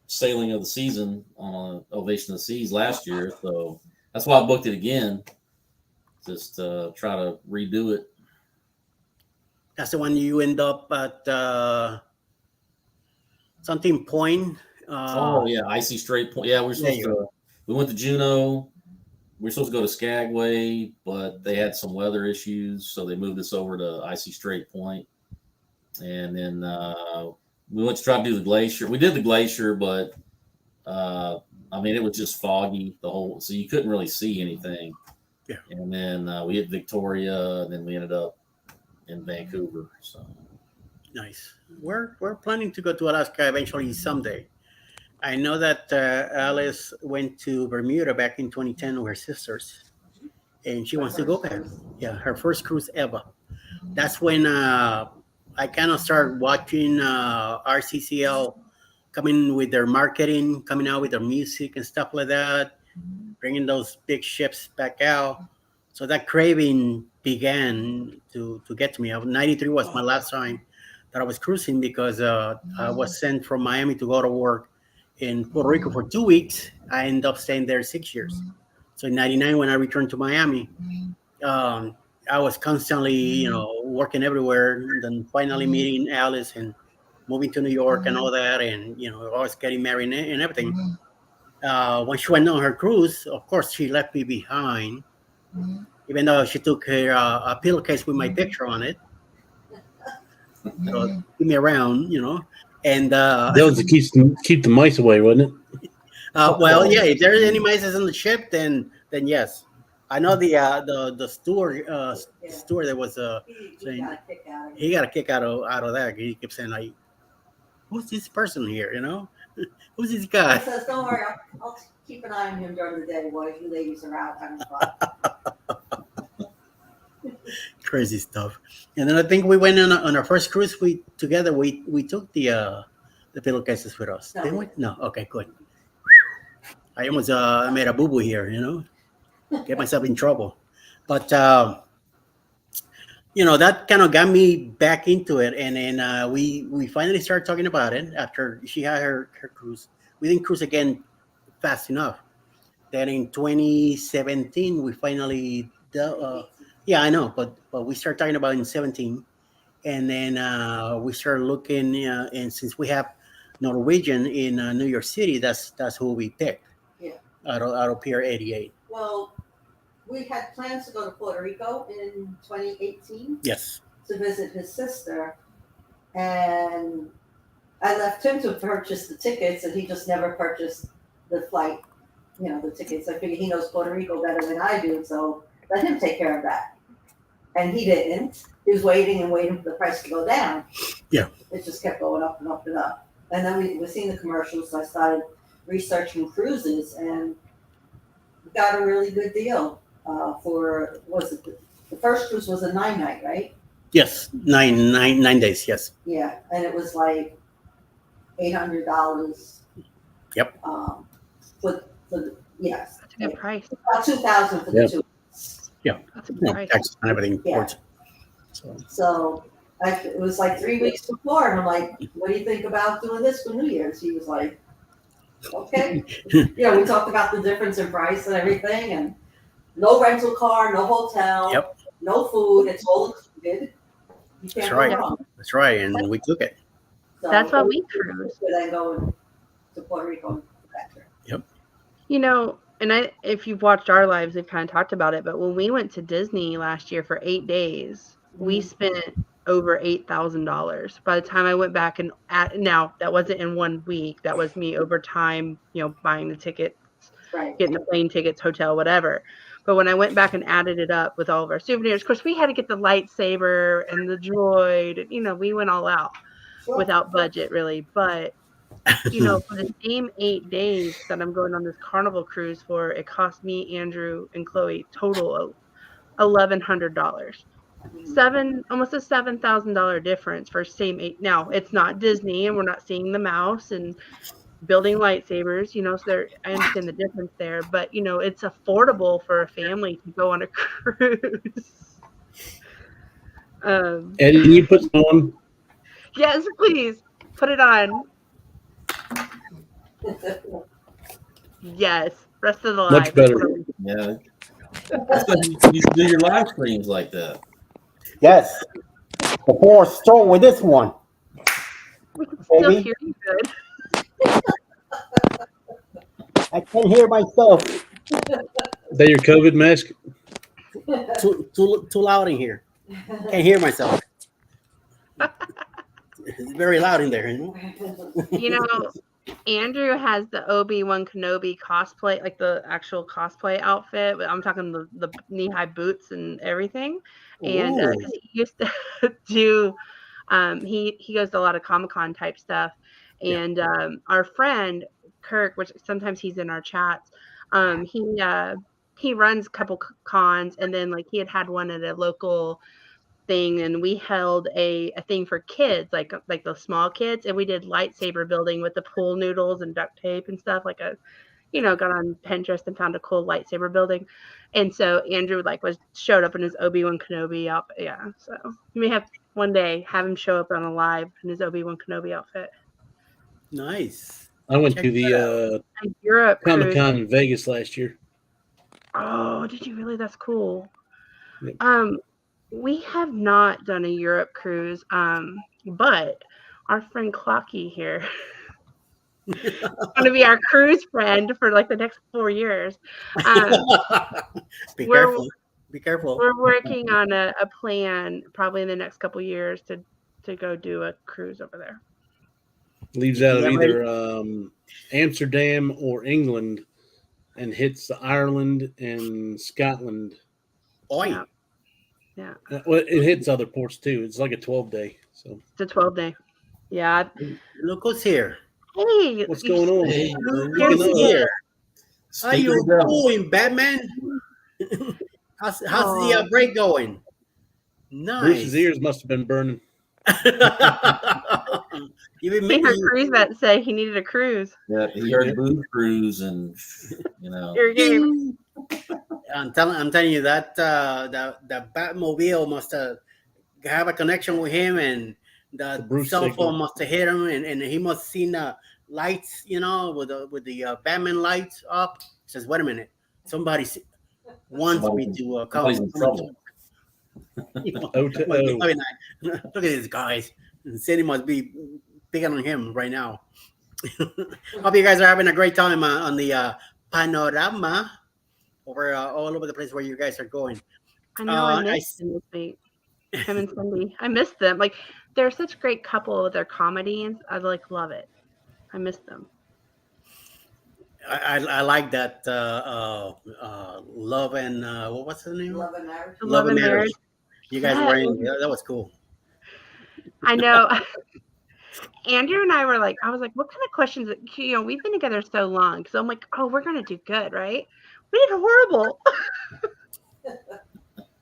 sailing of the season on Ovation of the Seas last year, so that's why I booked it again. Just try to redo it. That's the one you end up at something point. Oh yeah, Icy Strait Point. Yeah, we went to Juneau. We were supposed to go to Skagway, but they had some weather issues, so they moved us over to Icy Strait Point. And then we went to try to do the glacier. We did the glacier, but it was just foggy so you couldn't really see anything. Yeah. And then we hit Victoria, and then we ended up in Vancouver. So Nice. We're planning to go to Alaska eventually someday. I know that Alice went to Bermuda back in 2010 with her sisters, and she wants to go back. Yeah, her first cruise ever. That's when I kind of started watching RCCL coming with their marketing, coming out with their music and stuff like that, bringing those big ships back out. So that craving began to get to me. 93 was my last time that I was cruising because I was sent from Miami to go to work in Puerto Rico for 2 weeks. I ended up staying there 6 years. So in 99, when I returned to Miami, um, I was constantly, working everywhere. And then finally meeting Alice and moving to New York and all that. And, I was getting married and everything. When she went on her cruise, of course, she left me behind, even though she took her a pillowcase with my picture on it. So keep me around, And That was to keep the mice away, wasn't it? well, yeah. If there's any mice on the ship, then yes. I know the steward steward that was saying got a kick out of it. he got a kick out of that. He kept saying like, "Who's this person here?" Who's this He guy? says, "Don't worry, I'll keep an eye on him during the day while you ladies are out having fun." Crazy stuff. And then I think we went on our first cruise. We took the pillowcases with us. No. Didn't we? No. Okay, good. I almost made a boo boo here. Get myself in trouble. But that kind of got me back into it, and then we finally started talking about it after she had her cruise. We didn't cruise again fast enough. Then in 2017, we finally yeah, I know, but we started talking about it in 17, and then we started looking, and since we have Norwegian in New York City, that's who we picked. Yeah. Out of Pier 88. Well, we had plans to go to Puerto Rico in 2018 Yes. to visit his sister, and I left him to purchase the tickets, and he just never purchased the flight, the tickets. I figured he knows Puerto Rico better than I do, so let him take care of that. And he didn't. He was waiting and waiting for the price to go down. Yeah. It just kept going up and up and up. And then we were seeing the commercials, so I started researching cruises, and got a really good deal for, the first cruise was a 9-night, right? Yes. 9 days. Yes. Yeah, and it was like $800. Yep. Yes, That's a good price. about $2,000 for the Yep. 2. That's a good price. Taxes and everything. Yeah. So So it was like 3 weeks before, and I'm like, "What do you think about doing this for New Year's?" He was like, "Okay." We talked about the difference in price and everything, and no rental car, no hotel, Yep. no food. It's all included. You can't That's go right. wrong. That's right, and we took it. So That's why we cruise. then going to Puerto Rico and back there. And if you've watched our lives, we've kind of talked about it, but when we went to Disney last year for 8 days, we spent over $8,000. By the time I went back now that wasn't in 1 week, that was me over time, buying the tickets, Right. getting the plane tickets, hotel, whatever. But when I went back and added it up with all of our souvenirs, of course, we had to get the lightsaber and the droid. We went all out Sure. without budget, really. But for the same 8 days that I'm going on this Carnival cruise for, it cost me, Andrew, and Chloe total of $1,100. Almost a $7,000 difference for same 8. Now it's not Disney, and we're not seeing the mouse and building lightsabers. So I understand the difference there, but it's affordable for a family to go on a cruise. Eddie, can you put some on? Yes, please put it on. Yes, rest of the live. Much better. yeah, that's why you should do your live streams like that. Yes. Before start with this one. We can still Baby. hear you good. I can't hear myself. Is that your COVID mask? Too loud in here. Can't hear myself. It's very loud in there. Andrew has the Obi-Wan Kenobi cosplay, like the actual cosplay outfit. But I'm talking the knee-high boots and everything. And Ooh. 'cause he used to do, he goes to a lot of Comic-Con type stuff. Yeah. And our friend Kirk, which sometimes he's in our chats, he runs a couple cons, and then like he had one at a local thing, and we held a thing for kids, like the small kids, and we did lightsaber building with the pool noodles and duct tape and stuff, like got on Pinterest and found a cool lightsaber building. And so Andrew showed up in his Obi-Wan Kenobi outfit. Yeah, so you may have one day have him show up on a live in his Obi-Wan Kenobi outfit. Nice. I went Check to that the A Europe Comic cruise. Con in Vegas last year. Oh, did you really? That's cool. Yep. We have not done a Europe cruise, but our friend Clocky here is going to be our cruise friend for like the next 4 years. Be we're- careful. Be careful. We're working on a plan probably in the next couple years to go do a cruise over there. Leaves out of Yeah, either Amsterdam or England and hits Ireland and Scotland. Oi. Yeah. Well, it hits other ports too. It's like a 12-day. So It's a 12-day. Yeah. Look who's here. Hey, what's going on? Hey, Who's Here's here? How Speaking you of devil, doing, Batman? how's the break going? Nice. Bruce's ears must have been burning. You been He heard making, cruise vet say he needed a cruise. yeah, he heard Boo Cruise, and you know, Your game. I'm telling you that the Batmobile must have a connection with him, and the Bruce cell signal. phone must have hit him, and he must have seen the lights, with the Batman lights up. He says, "Wait a minute, somebody wants me to come." somebody's in trouble. O to O. Look at these guys. And City must be picking on him right now. Hope you guys are having a great time on the Panorama over all over the place where you guys are going. I know I missed him this week. Him and Cindy. I missed them. Like they're such a great couple with their comedies. I love it. I miss them. I like that Love and what was the name? Love and marriage. Love and Marriage. You guys Yeah. were in. That was cool. I know. Andrew and I were like, I was like, what kind of questions? We've been together so long. So I'm like, oh, we're going to do good, right? We did horrible.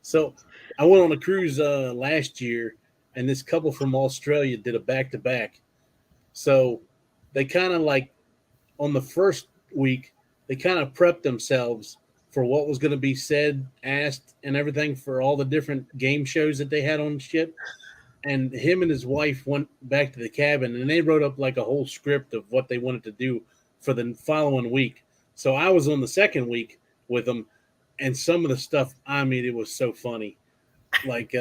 So I went on a cruise last year, and this couple from Australia did a back-to-back. So they kind of on the first week, they kind of prepped themselves for what was going to be said, asked, and everything for all the different game shows that they had on the ship. And him and his wife went back to the cabin, and they wrote up like a whole script of what they wanted to do for the following week. So I was on the second week with them, and some of the stuff, I mean, it was so funny. Like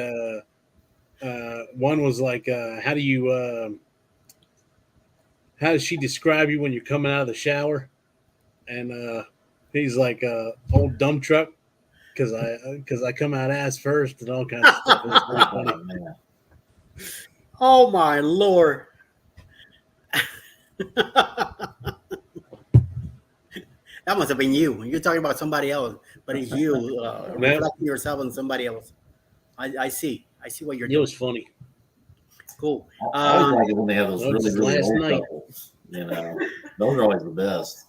one was like, how does she describe you when you're coming out of the shower? And he's like, old dump truck, because I come out ass first and all kinds of stuff. It was really funny. Oh, man. Oh my Lord. That must have been you. You're talking about somebody else, but it's you reflecting yourself on somebody else. I see what you're It doing. was funny. Cool. I always like it when they have those that was really last old night. couples. Those are always the best.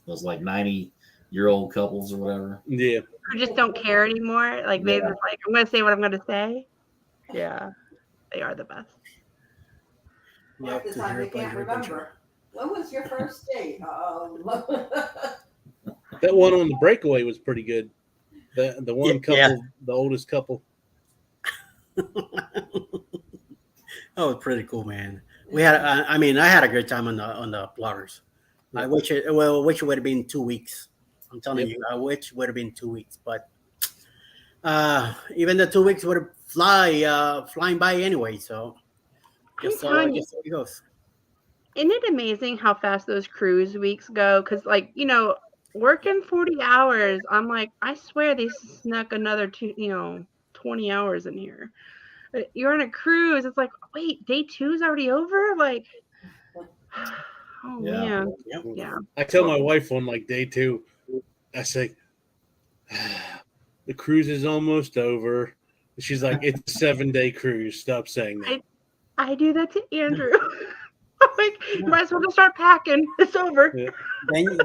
Those like 90-year-old couples or whatever. Yeah. Who just don't care anymore. Like they Yeah. just like, I'm going to say what I'm going to say. Yeah. They are the best. You Half have the to time hear they about can't your adventure. remember. When was your first date? That one on the breakaway was pretty good. The one couple, Yeah. the oldest couple. Oh, it's pretty cool, man. We had, I had a great time on the bloggers. Yeah. I wish it would have been 2 weeks. I'm telling Yep. you, I wish it would have been 2 weeks, but even the 2 weeks would have flying by anyway. So just telling you. just so it goes. Isn't it amazing how fast those cruise weeks go? Because, working 40 hours, I'm like, I swear they snuck another 20 hours in here. You're on a cruise. It's like, wait, day 2 is already over? Like, Oh Yeah. man. Yep. Yeah. I tell my wife on like day 2, I say, the cruise is almost over. She's like, it's a 7-day cruise. Stop saying that. I do that to Andrew. I'm like, you might as well just start packing. It's over. Yeah.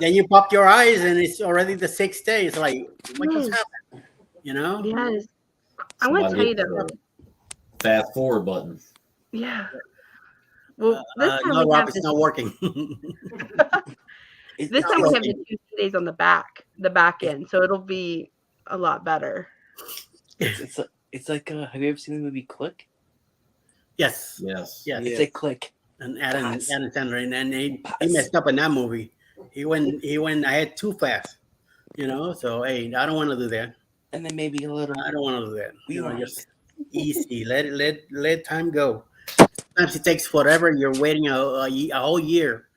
Then you pop your eyes and it's already the 6th day. It's like, what just Yes. happened? You know? Yes. I want to Somebody tell you hit though. the fast forward button. Yeah. Well, this time No, we Rob, have it's the, not working. this time we have the 2 days on the back end, so it'll be a lot better. It's like have you ever seen the movie Click? Yes. Yes. Yes. It's like Click. And Adam Pass. Sandler, and then he Pass. messed up in that movie. He went ahead too fast. You know, so hey, I don't want to do that. And then maybe a little I don't want to do that. You know, rewind. just easy. Let time go. Sometimes it takes forever. You're waiting a whole year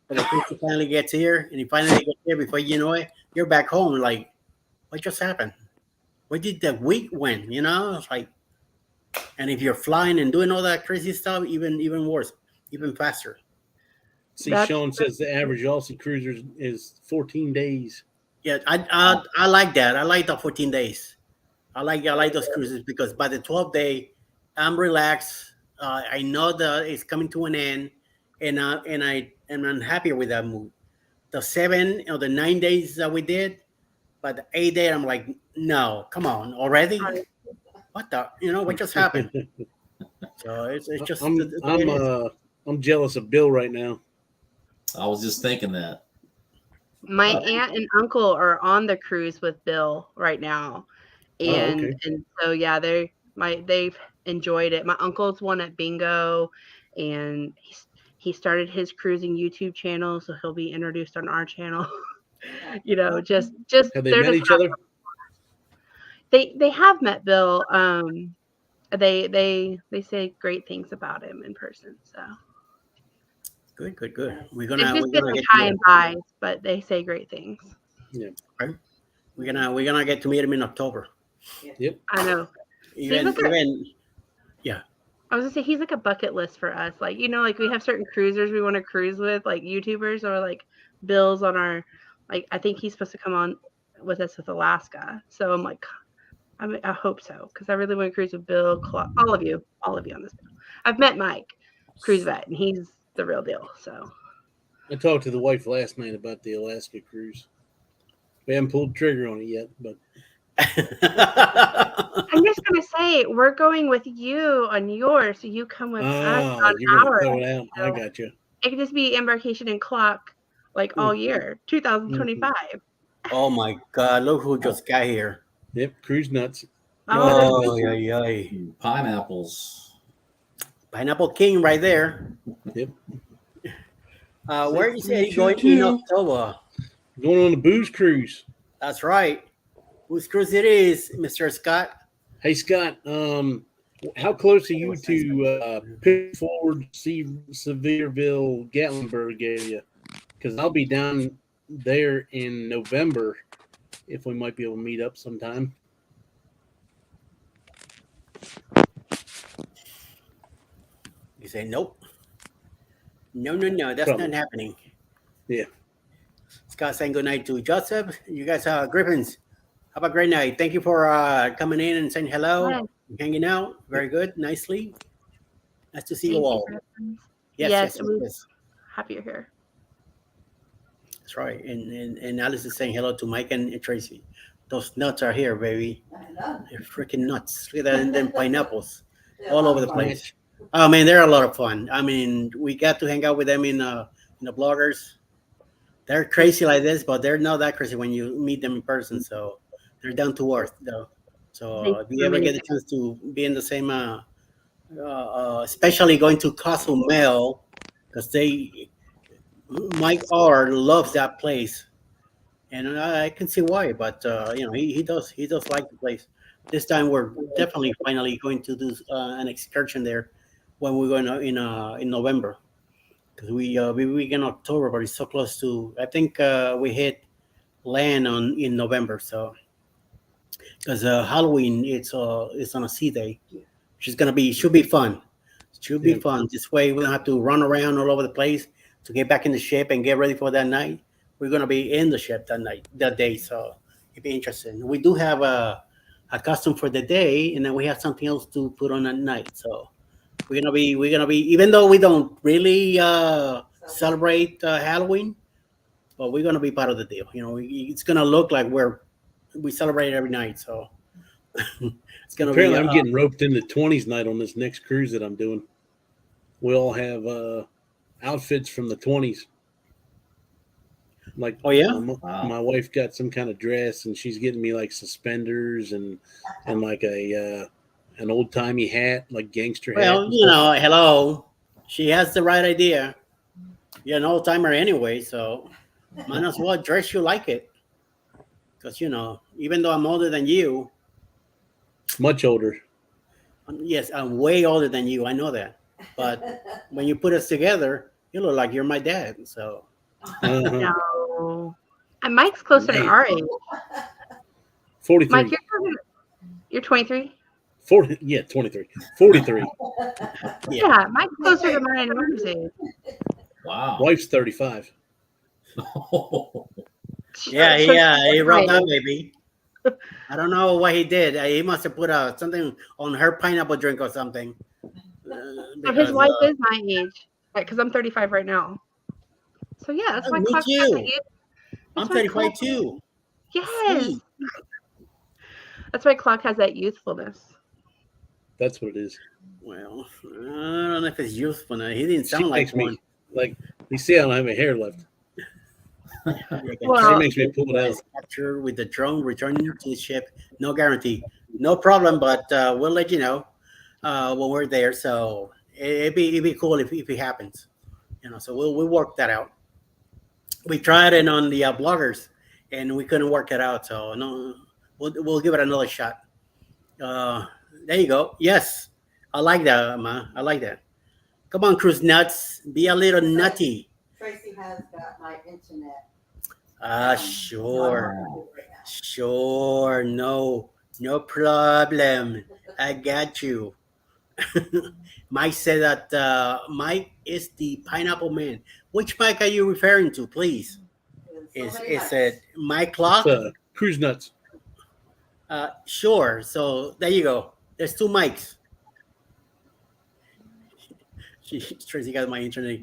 for the pizza finally gets here, and he finally gets here. Before you know it, you're back home. Like, what just happened? Where did the week went? You know, it's like, and if you're flying and doing all that crazy stuff, even worse, even faster. See, That's- Sean says the average Aussie cruiser is 14 days. Yeah, I like that. I like the 14 days. I like those cruises because by the 12th day, I'm relaxed. I know that it's coming to an end, and I'm happy with that move. The 7 or the 9 days that we did, but the 8th day, I'm like, no, come on, already? What the? You know what just happened? So it's just. I'm jealous of Bill right now. I was just thinking that. My aunt and uncle are on the cruise with Bill right now, and okay. and so yeah, they've enjoyed it. My uncle's won at bingo, and he started his cruising YouTube channel, so he'll be introduced on our channel. You know, just Have they they're met just each other? They have met Bill. They say great things about him in person. So Good. We're they've gonna just been like get high and buys, but they say great things. we're gonna get to meet him in October. I know. Even look at- even I was gonna say he's like a bucket list for us. Like, you know, like we have certain cruisers we want to cruise with, like YouTubers, or like Bill's on our, like, I think he's supposed to come on with us with Alaska. So I'm like, I hope so, because I really want to cruise with Bill, all of you on this. I've met Mike, cruise vet, and he's the real deal. So I talked to the wife last night about the Alaska cruise. We haven't pulled the trigger on it yet, but I'm just gonna say we're going with you on yours, so you come with us on you're gonna ours. throw it out. I So got you. it could just be embarkation and clock like all year, 2025. oh my God! Look who just got here. Yep, cruise nuts. Oh yeah. Pineapples. Pineapple King right there. Yep. Where you say you going in October? Going on the booze cruise. That's right. Whose cruise it is, Mr. Scott? Hey Scott, how close are you to Pickford, Sevierville, Gatlinburg area? Because I'll be down there in November. If we might be able to meet up sometime. You say nope. No. That's Probably. not happening. Yeah. Scott saying good night to Joseph. You guys, Griffins, have a great night. Thank you for coming in and saying hello, Yes. hanging out. Very good. Nicely. Nice to see Thank you you, all. Griffins. Yes. Yes, we- Happy you're here. That's right. And Alice is saying hello to Mike and Tracy. Those nuts are here, baby. I know. They're freaking nuts. Look at that, and then pineapples They're all a lot over the of fun. place. Oh man, they're a lot of fun. I mean, we got to hang out with them in the bloggers. They're crazy like this, but they're not that crazy when you meet them in person. So they're down to earth, though. So if you ever get a chance to be in the same, especially going to Cozumel, because Mike R loves that place, and I can see why. But he does like the place. This time we're definitely finally going to do an excursion there when we're going in November, because we week in October, but it's so close to. I think we hit land in November, so because Halloween it's on a sea day, which is should be fun. Should be Yeah. fun. This way we don't have to run around all over the place. to get back in the ship and get ready for that night. We're gonna be in the ship that day. So it'd be interesting. We do have a costume for the day, and then we have something else to put on at night. So we're gonna be even though we don't really celebrate Halloween, but we're gonna be part of the deal. It's gonna look like we celebrate every night. So it's gonna Apparently, be. I'm getting roped into 20s night on this next cruise that I'm doing. We all have outfits from the 20s. Like, Oh, yeah? my wife got some kind of dress, and she's getting me like suspenders and like an old timey hat, like gangster hat. Well, and stuff. hello. She has the right idea. You're an old timer anyway, so might as well dress you like it. Because even though I'm older than you, Much older. yes, I'm way older than you. I know that. But when you put us together, you look like you're my dad. So Uh-huh. No. And Mike's closer to Man. our age. 43. Mike, you're 23? 40, yeah, 23. 43. Yeah, Mike's closer to mine and yours age. Wow. Wife's 35. yeah, So- he rubbed that baby. I don't know what he did. He must have put something on her pineapple drink or something. So his wife is my age, right? Because I'm 35 right now. So yeah, that's Oh, why me Clark has too. that I'm that's why 35 Clark- too. Yes, Sweet. that's why Clark has that youthfulness. That's what it is. Well, I don't know if it's useful. Now. He didn't She sound like makes me one. like, you see, I don't have any hair left. Well, She makes me pull it out. Captured with the drone returning to the ship. No guarantee. No problem, but we'll let you know when we're there. So it'd be cool if it happens. So we'll work that out. We tried it on the bloggers, and we couldn't work it out. So no, we'll give it another shot. There you go. Yes, I like that, Ma. I like that. Come on, Cruise Nuts. Be a little nutty. Tracy has got my internet. Sure. Right now. Sure. No problem. I got you. Mike said that Mike is the pineapple man. Which Mike are you referring to, please? There's Is so many is mics. it Mike Clock? Cruise Nuts. Sure. So there you go. There's two mics. Tracy got my internet.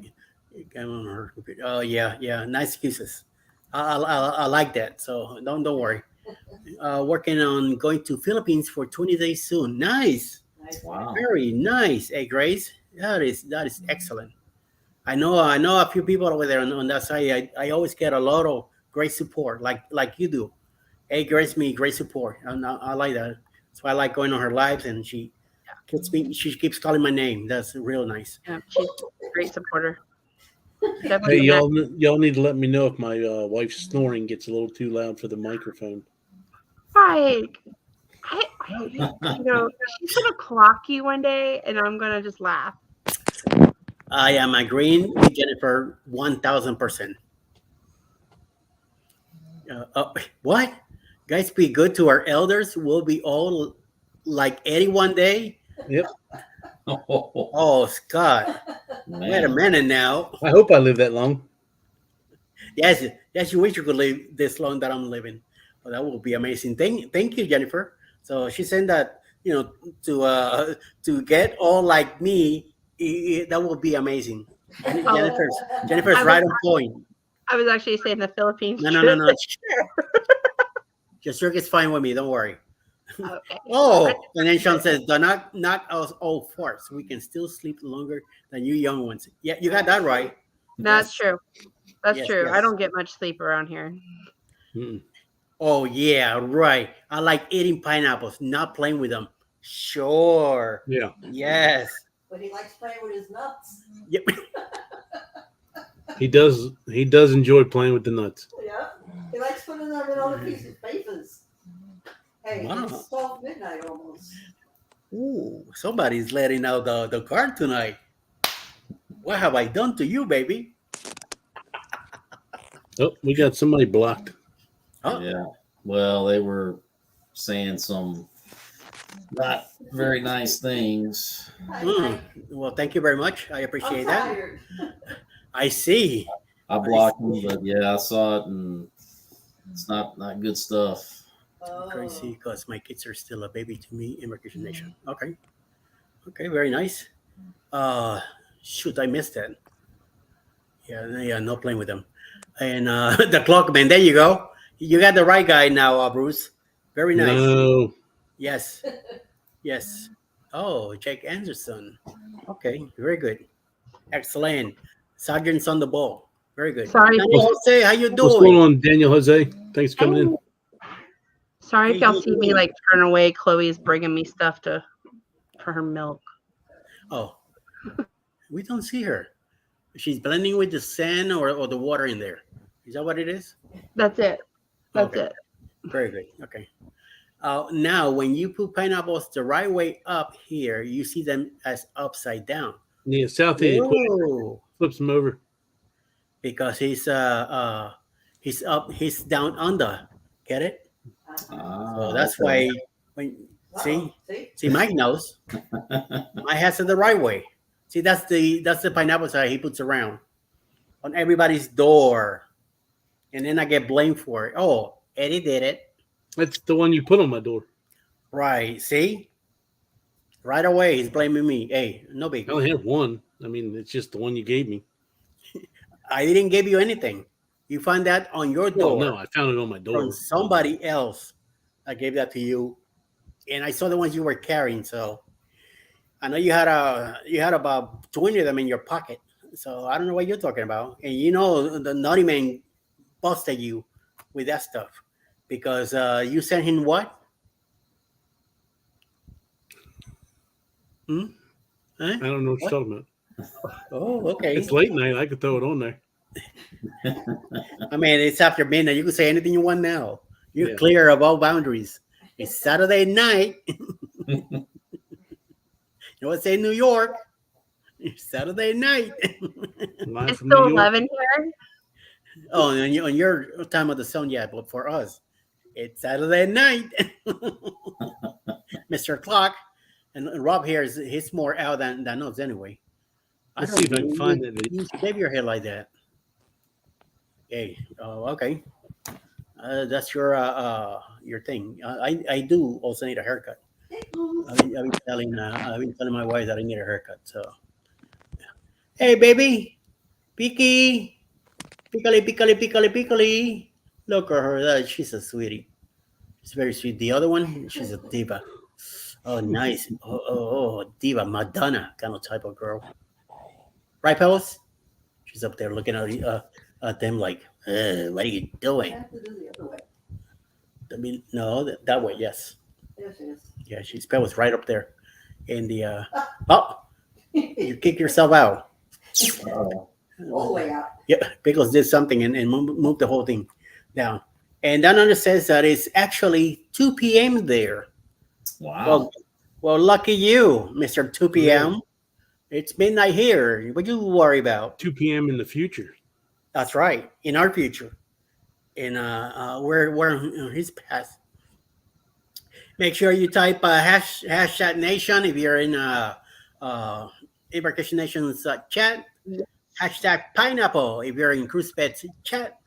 Got on her computer. Oh yeah. Nice excuses. I like that. So don't worry. Working on going to Philippines for 20 days soon. Nice. Nice. Wow. Very nice. Hey, Grace. That is excellent. I know a few people over there on that side. I always get a lot of great support, like you do. Hey, Grace, great support. I like that. So I like going on her lives, and she keeps calling my name. That's real nice. Yeah, she's a great supporter. Hey, Definitely y'all need to let me know if my wife's snoring gets a little too loud for the microphone. Mike. She's gonna clock you one day, and I'm gonna just laugh. I am agreeing with Jennifer 1,000%. What? Guys, be good to our elders. We'll be all like Eddie one day. Yep. Oh, Scott. Wait a minute now. I hope I live that long. Yes, you wish you could live this long that I'm living. Well, that would be amazing. Thank you, Jennifer. So she said that, to get all like me, that would be amazing. Jennifer's right on point. I was actually saying the Philippines. No. Just is fine with me. Don't worry. Okay. Oh, and then Sean says, "Do not knock us all farts. We can still sleep longer than you young ones." Yeah, you got that right. That's true. That's Yes, true. yes. I don't get much sleep around here. Mm. Oh yeah, right. I like eating pineapples, not playing with them. Sure. Yeah. Yes. But he likes playing with his nuts. Yep. He does enjoy playing with the nuts. Yeah. He likes putting them in other pieces of papers. Hey, Wow. it's 12 midnight almost. Ooh, somebody's letting out the card tonight. What have I done to you, baby? Oh, we got somebody blocked. Oh, Yeah. Well, they were saying some not very nice things. Hi, mm. Mike. Well, thank you very much. I I'm appreciate that. tired. I see. I blocked him, but yeah, I saw it, and it's not good stuff. Oh. Crazy because my kids are still a baby to me in Vacation Nation. Okay. Okay, very nice. Shoot, I missed that. Yeah, no playing with them. And the clock man, there you go. You got the right guy now, Bruce. Very nice. No, Yes. Yes. Oh, Jake Anderson. Okay, very good. Excellent. Sergeant's on the ball. Very good. Sorry. Daniel Jose, how you what's going doing? on, Daniel Jose? Thanks for coming in. Sorry if Hey, y'all you see me doing? like turn away. Chloe's bringing me stuff for her milk. Oh, we don't see her. She's blending with the sand or the water in there. Is that what it is? That's it. That's Okay. it. Very good. Okay. Now, when you put pineapples the right way up here, you see them as upside down. Yeah, South End Whoa. flips them over. Because he's up, he's down under. Get it? So that's why when Uh-oh. see Mike knows. Mike has it the right way. See, that's the pineapple side he puts around on everybody's door. And then I get blamed for it. Oh, Eddie did it. That's the one you put on my door. Right. See? Right away, he's blaming me. Hey, no big. I only have one. I mean, it's just the one you gave me. I didn't give you anything. You found that on your No, door no, I found it on my door. from somebody else. I gave that to you, and I saw the ones you were carrying. So I know you had about 20 of them in your pocket. So I don't know what you're talking about. And you know the naughty man busted you with that stuff because you sent him what? Huh? I don't know what you're talking about. Oh, okay. It's late night. I could throw it on there. I mean, it's after midnight. You can say anything you want now. You're Yeah. clear of all boundaries. It's Saturday night. You know what? Say New York. It's Saturday night. Live It's from New still York. 11 here. Oh, on your time of the sun, yeah, but for us, it's Saturday night. Mr. Clock and Rob here he's more out than us anyway. Let's see if I can find that video. You shave your hair like that. Hey, okay. That's your thing. I do also need a haircut. I've been telling my wife that I need a haircut. So, hey, baby, Piki, Piccoli. Look at her. She's a sweetie. She's very sweet. The other one, she's a diva. Oh, nice. Oh, diva, Madonna kind of type of girl. Right, Palace? She's up there looking at them like, what are you I doing? have to do the other way. I mean, no, that way, yes. There she is. Yeah, she's Palace right up there. And the, oh, you kick yourself out. Oh, All the way out. Yeah, Pickles did something and moved the whole thing down. And down under says that it's actually 2 p.m. there. wow. Well, lucky you, Mr. 2 p.m. It's midnight here. What you worry about? 2 p.m. in the future. That's right. In our future. In we're in his past. Make sure you type hashtag nation if you're in Embarkation Nation's chat. Hashtag pineapple if you're in Cruise Pets chat.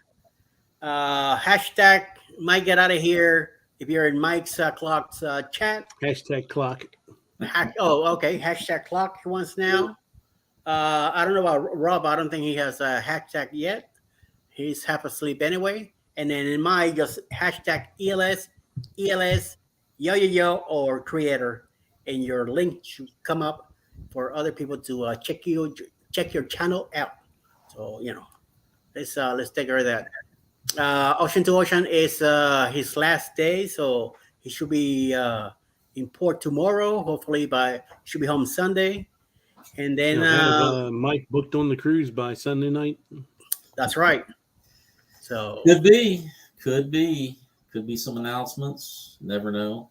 Hashtag Mike get out of here if you're in Mike's clock's chat. Hashtag clock. Okay. Hashtag clock once now. I don't know about Rob. I don't think he has a hashtag yet. He's half asleep anyway. And then in my just hashtag ELS, yo, or creator. And your link should come up for other people to check your channel out. So, let's take care of that. Ocean to Ocean is his last day. So he should be in port tomorrow. Hopefully should be home Sunday. And then Have Mike booked on the cruise by Sunday night. that's right. So Could be some announcements. Never know.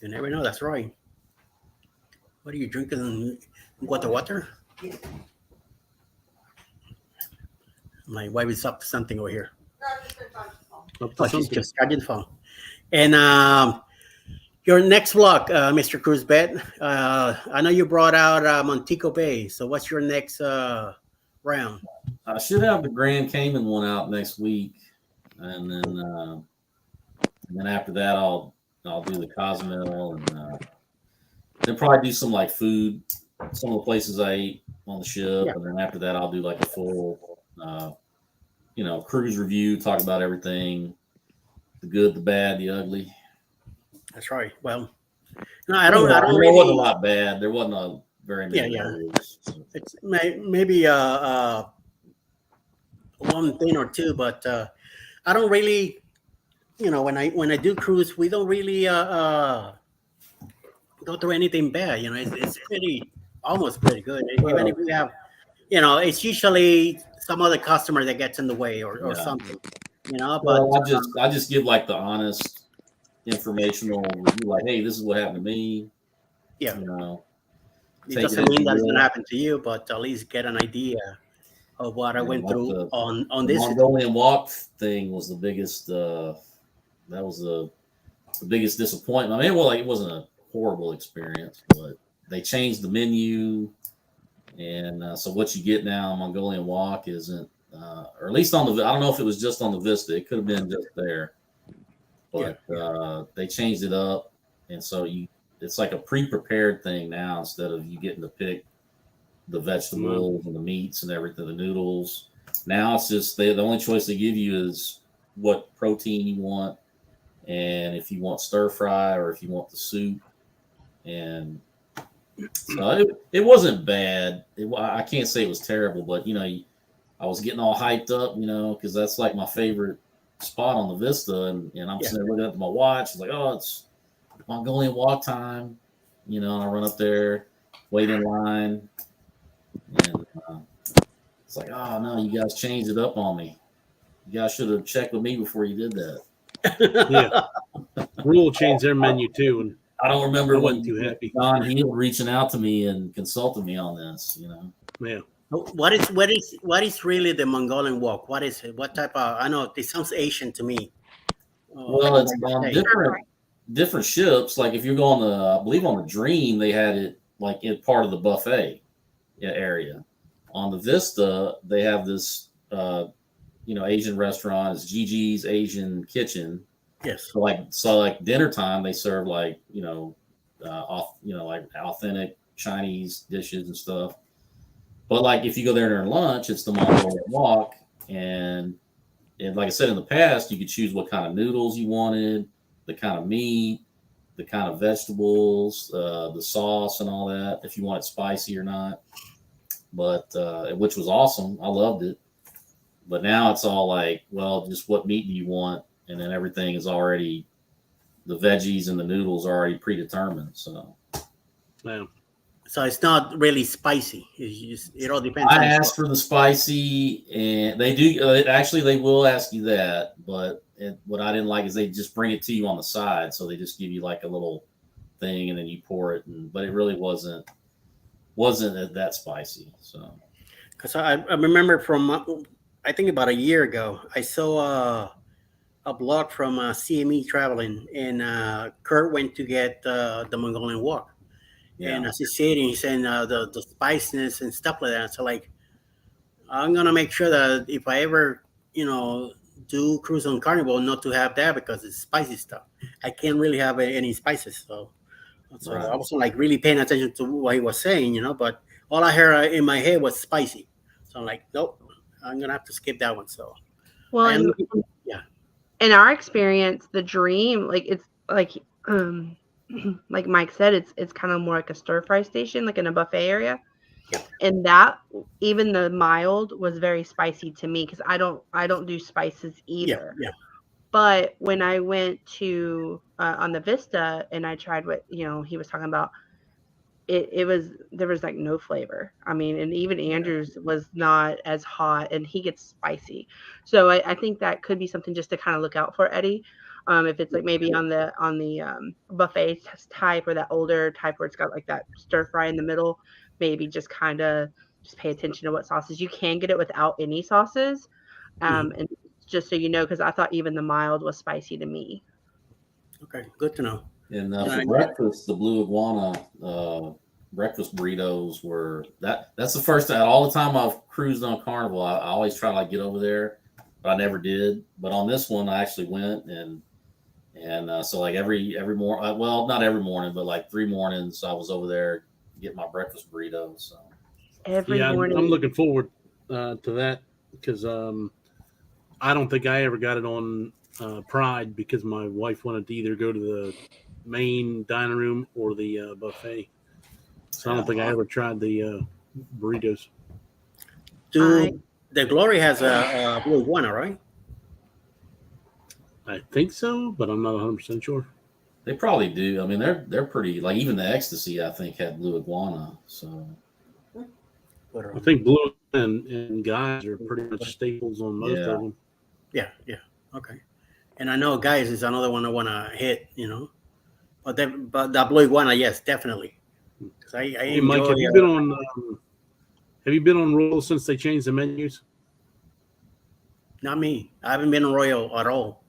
you never know. That's right. What are you drinking? Water? Yeah. My wife is up to something over here. Up to Oh, she's something. just charging the phone. And Your next vlog, Mr. Cruz Bet. I know you brought out Montego Bay. So what's your next round? I should have the Grand Cayman one out next week, and then after that I'll do the Cozumel, and then probably do some like food, some of the places I ate on the ship, Yeah. and then after that I'll do like a full, cruise review, talk about everything, the good, the bad, the ugly. That's right. Well, no, I don't There really. wasn't a lot bad. There wasn't a very many. Yeah. uglies, so. It's maybe one thing or two, but I don't really, when I do cruise, we don't really go through anything bad. It's almost pretty good. Even if we have, it's usually some other customer that gets in the way or Yeah. something. But Well, I just give like the honest, informational review, like, hey, this is what happened to me. Yeah. take it it doesn't mean as that's you going will. to happen to you, but at least get an idea of what I went like through on The this. Mongolian walk thing was the biggest. That was the biggest disappointment. I mean, it wasn't a horrible experience, but they changed the menu, and so what you get now on Mongolian walk isn't, or at least on the. I don't know if it was just on the Vista. It could have been just there, but they changed it up, and so it's like a pre-prepared thing now instead of you getting to pick the vegetables and the meats and everything, the noodles. Now it's just the only choice they give you is what protein you want, and if you want stir fry or if you want the soup. And so it wasn't bad. I can't say it was terrible, but I was getting all hyped up, because that's like my favorite spot on the Vista, and I'm sitting there looking at my watch. It's like, oh, it's Mongolian walk time, and I run up there, wait in line. And it's like, oh no, you guys changed it up on me. You guys should have checked with me before you did that. Yeah. Rule changed their menu too, and I don't remember I when wasn't too happy. Don Heel reaching out to me and consulting me on this. Yeah. What is really the Mongolian walk? What is it? What type of? I know it sounds Asian to me. Well, it's like on you say. different ships. Like if you're going to, I believe on the Dream, they had it like in part of the buffet area. On the Vista, they have this, Asian restaurant. It's Gigi's Asian Kitchen. Yes. So like dinner time, they serve like like authentic Chinese dishes and stuff. But like if you go there during lunch, it's the Mongolian walk, and like I said in the past, you could choose what kind of noodles you wanted, the kind of meat, the kind of vegetables, the sauce, and all that. If you want it spicy or not, but which was awesome. I loved it. But now it's all like, well, just what meat do you want? And then everything is already, the veggies and the noodles are already predetermined. So, Wow. So it's not really spicy. It all depends. I asked for the spicy, and they do. Actually, they will ask you that. But what I didn't like is they just bring it to you on the side. So they just give you like a little thing, and then you pour it. But it really wasn't that spicy. So, because I remember from I think about a year ago, I saw a blog from CME Traveling, and Kurt went to get the Mongolian walk. yeah. And as he's saying, he's saying the spiciness and stuff like that. So like, I'm gonna make sure that if I ever, do cruise on Carnival, not to have that because it's spicy stuff. I can't really have any spices. So Right. I wasn't like really paying attention to what he was saying, but all I heard in my head was spicy. So I'm like, nope, I'm gonna have to skip that one. So Well, I am in, looking- yeah. in our experience, the Dream, like it's like like Mike said, it's kind of more like a stir fry station, like in a buffet area. Yeah. And that even the mild was very spicy to me because I don't do spices either. Yeah. But when I went to on the Vista and I tried what he was talking about, there was like no flavor. I mean, and even Andrews was not as hot, and he gets spicy. So I think that could be something just to kind of look out for, Eddie. If it's like maybe on the buffet type or that older type where it's got like that stir fry in the middle, maybe just kind of just pay attention to what sauces. You can get it without any sauces, and just so you know, because I thought even the mild was spicy to me. Okay, good to know. And Yeah, for I- breakfast, the Blue Iguana breakfast burritos were that's the first time all the time I've cruised on Carnival. I always try to like get over there, but I never did. But on this one, I actually went and so like every morning, well, not every morning, but like 3 mornings, I was over there getting my breakfast burritos. So Every Yeah, morning. I'm looking forward to that because I don't think I ever got it on Pride because my wife wanted to either go to the main dining room or the buffet. So I don't think I ever tried the burritos. Dude, the Glory has a Blue Iguana, right? I think so, but I'm not 100% sure. they probably do. I mean, they're pretty like even the Ecstasy I think had Blue Iguana. So I think Blue and Guys are pretty much staples on most Yeah. of them. Yeah, okay. And I know Guys is another one I want to hit, but the Blue Iguana, yes, definitely. 'Cause I Hey, Mike, enjoy, have you been on? Have you been on Royal since they changed the menus? not me. I haven't been on Royal at all.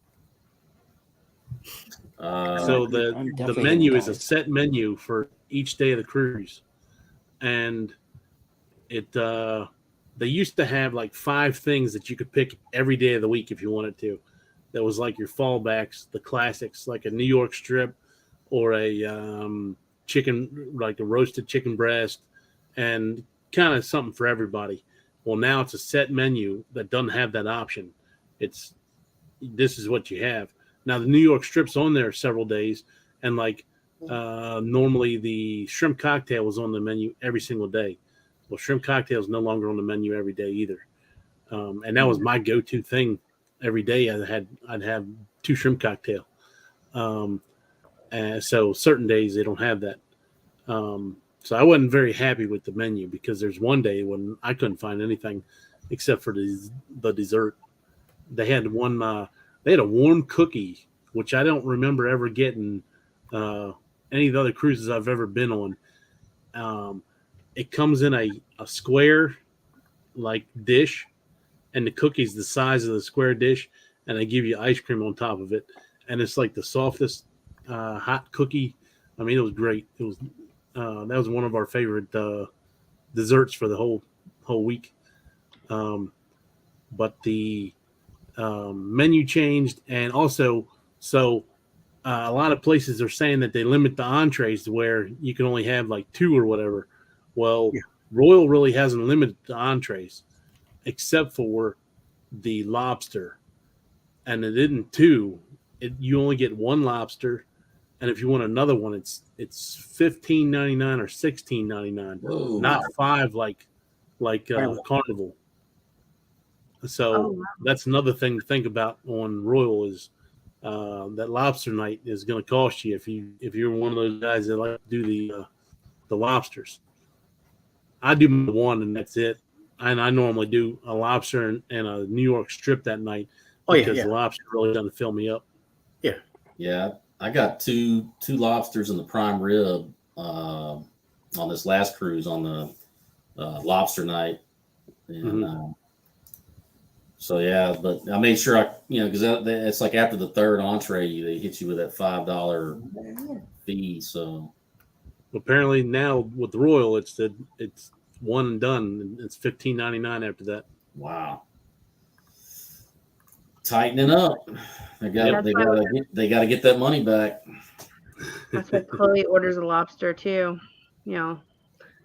So I'm the definitely menu is a guys. set menu for each day of the cruise, and it they used to have like 5 things that you could pick every day of the week if you wanted to. That was like your fallbacks, the classics, like a New York strip or a chicken, like a roasted chicken breast, and kind of something for everybody. Well, now it's a set menu that doesn't have that option. It's this is what you have. Now the New York strip's on there several days, and like normally the shrimp cocktail was on the menu every single day. Well, shrimp cocktail is no longer on the menu every day either, and that was my go-to thing every day. I'd have 2 shrimp cocktail, and so certain days they don't have that. So I wasn't very happy with the menu because there's one day when I couldn't find anything except for the dessert. They had one. They had a warm cookie, which I don't remember ever getting any of the other cruises I've ever been on. It comes in a square like dish, and the cookie's the size of the square dish, and they give you ice cream on top of it, and it's like the softest hot cookie. I mean, it was great. It was that was one of our favorite desserts for the whole week. But the menu changed, and also so a lot of places are saying that they limit the entrees to where you can only have like 2 or whatever. Well, Yeah. Royal really hasn't limited the entrees except for the lobster, and it isn't 2. You only get 1 lobster, and if you want another one, it's $15.99 or $16.99, whoa. not 5 like Carnival. Carnival. So Oh, wow. that's another thing to think about on Royal is that lobster night is going to cost you if you're one of those guys that like to do the lobsters. I do one and that's it, and I normally do a lobster and a New York strip that night because the lobster really doesn't fill me up. Yeah, I got two lobsters in the prime rib on this last cruise on the lobster night, and so yeah. But I made sure because it's like after the 3rd entree, they hit you with that $5 fee. So Apparently now with the Royal, it's one and done. It's $15.99 after that. wow, tightening up. They got to get that money back. That's why Chloe orders a lobster too.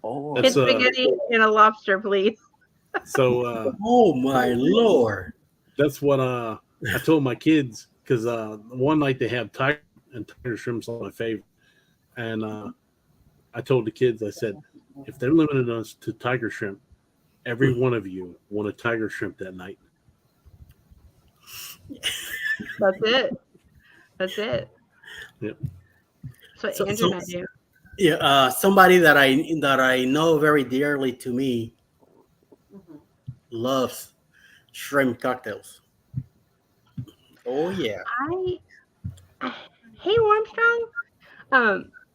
Oh, That's, Kid spaghetti and a lobster, please. So Oh my Lord! that's what I told my kids because one night they have tiger shrimp's are my favorite, and I told the kids, I said, if they're limiting us to tiger shrimp, every one of you want a tiger shrimp that night. That's it. That's it. Yep. So So- Andrew so- and I do. Yeah, somebody that I know very dearly to me loves shrimp cocktails. Oh yeah. Hey Armstrong.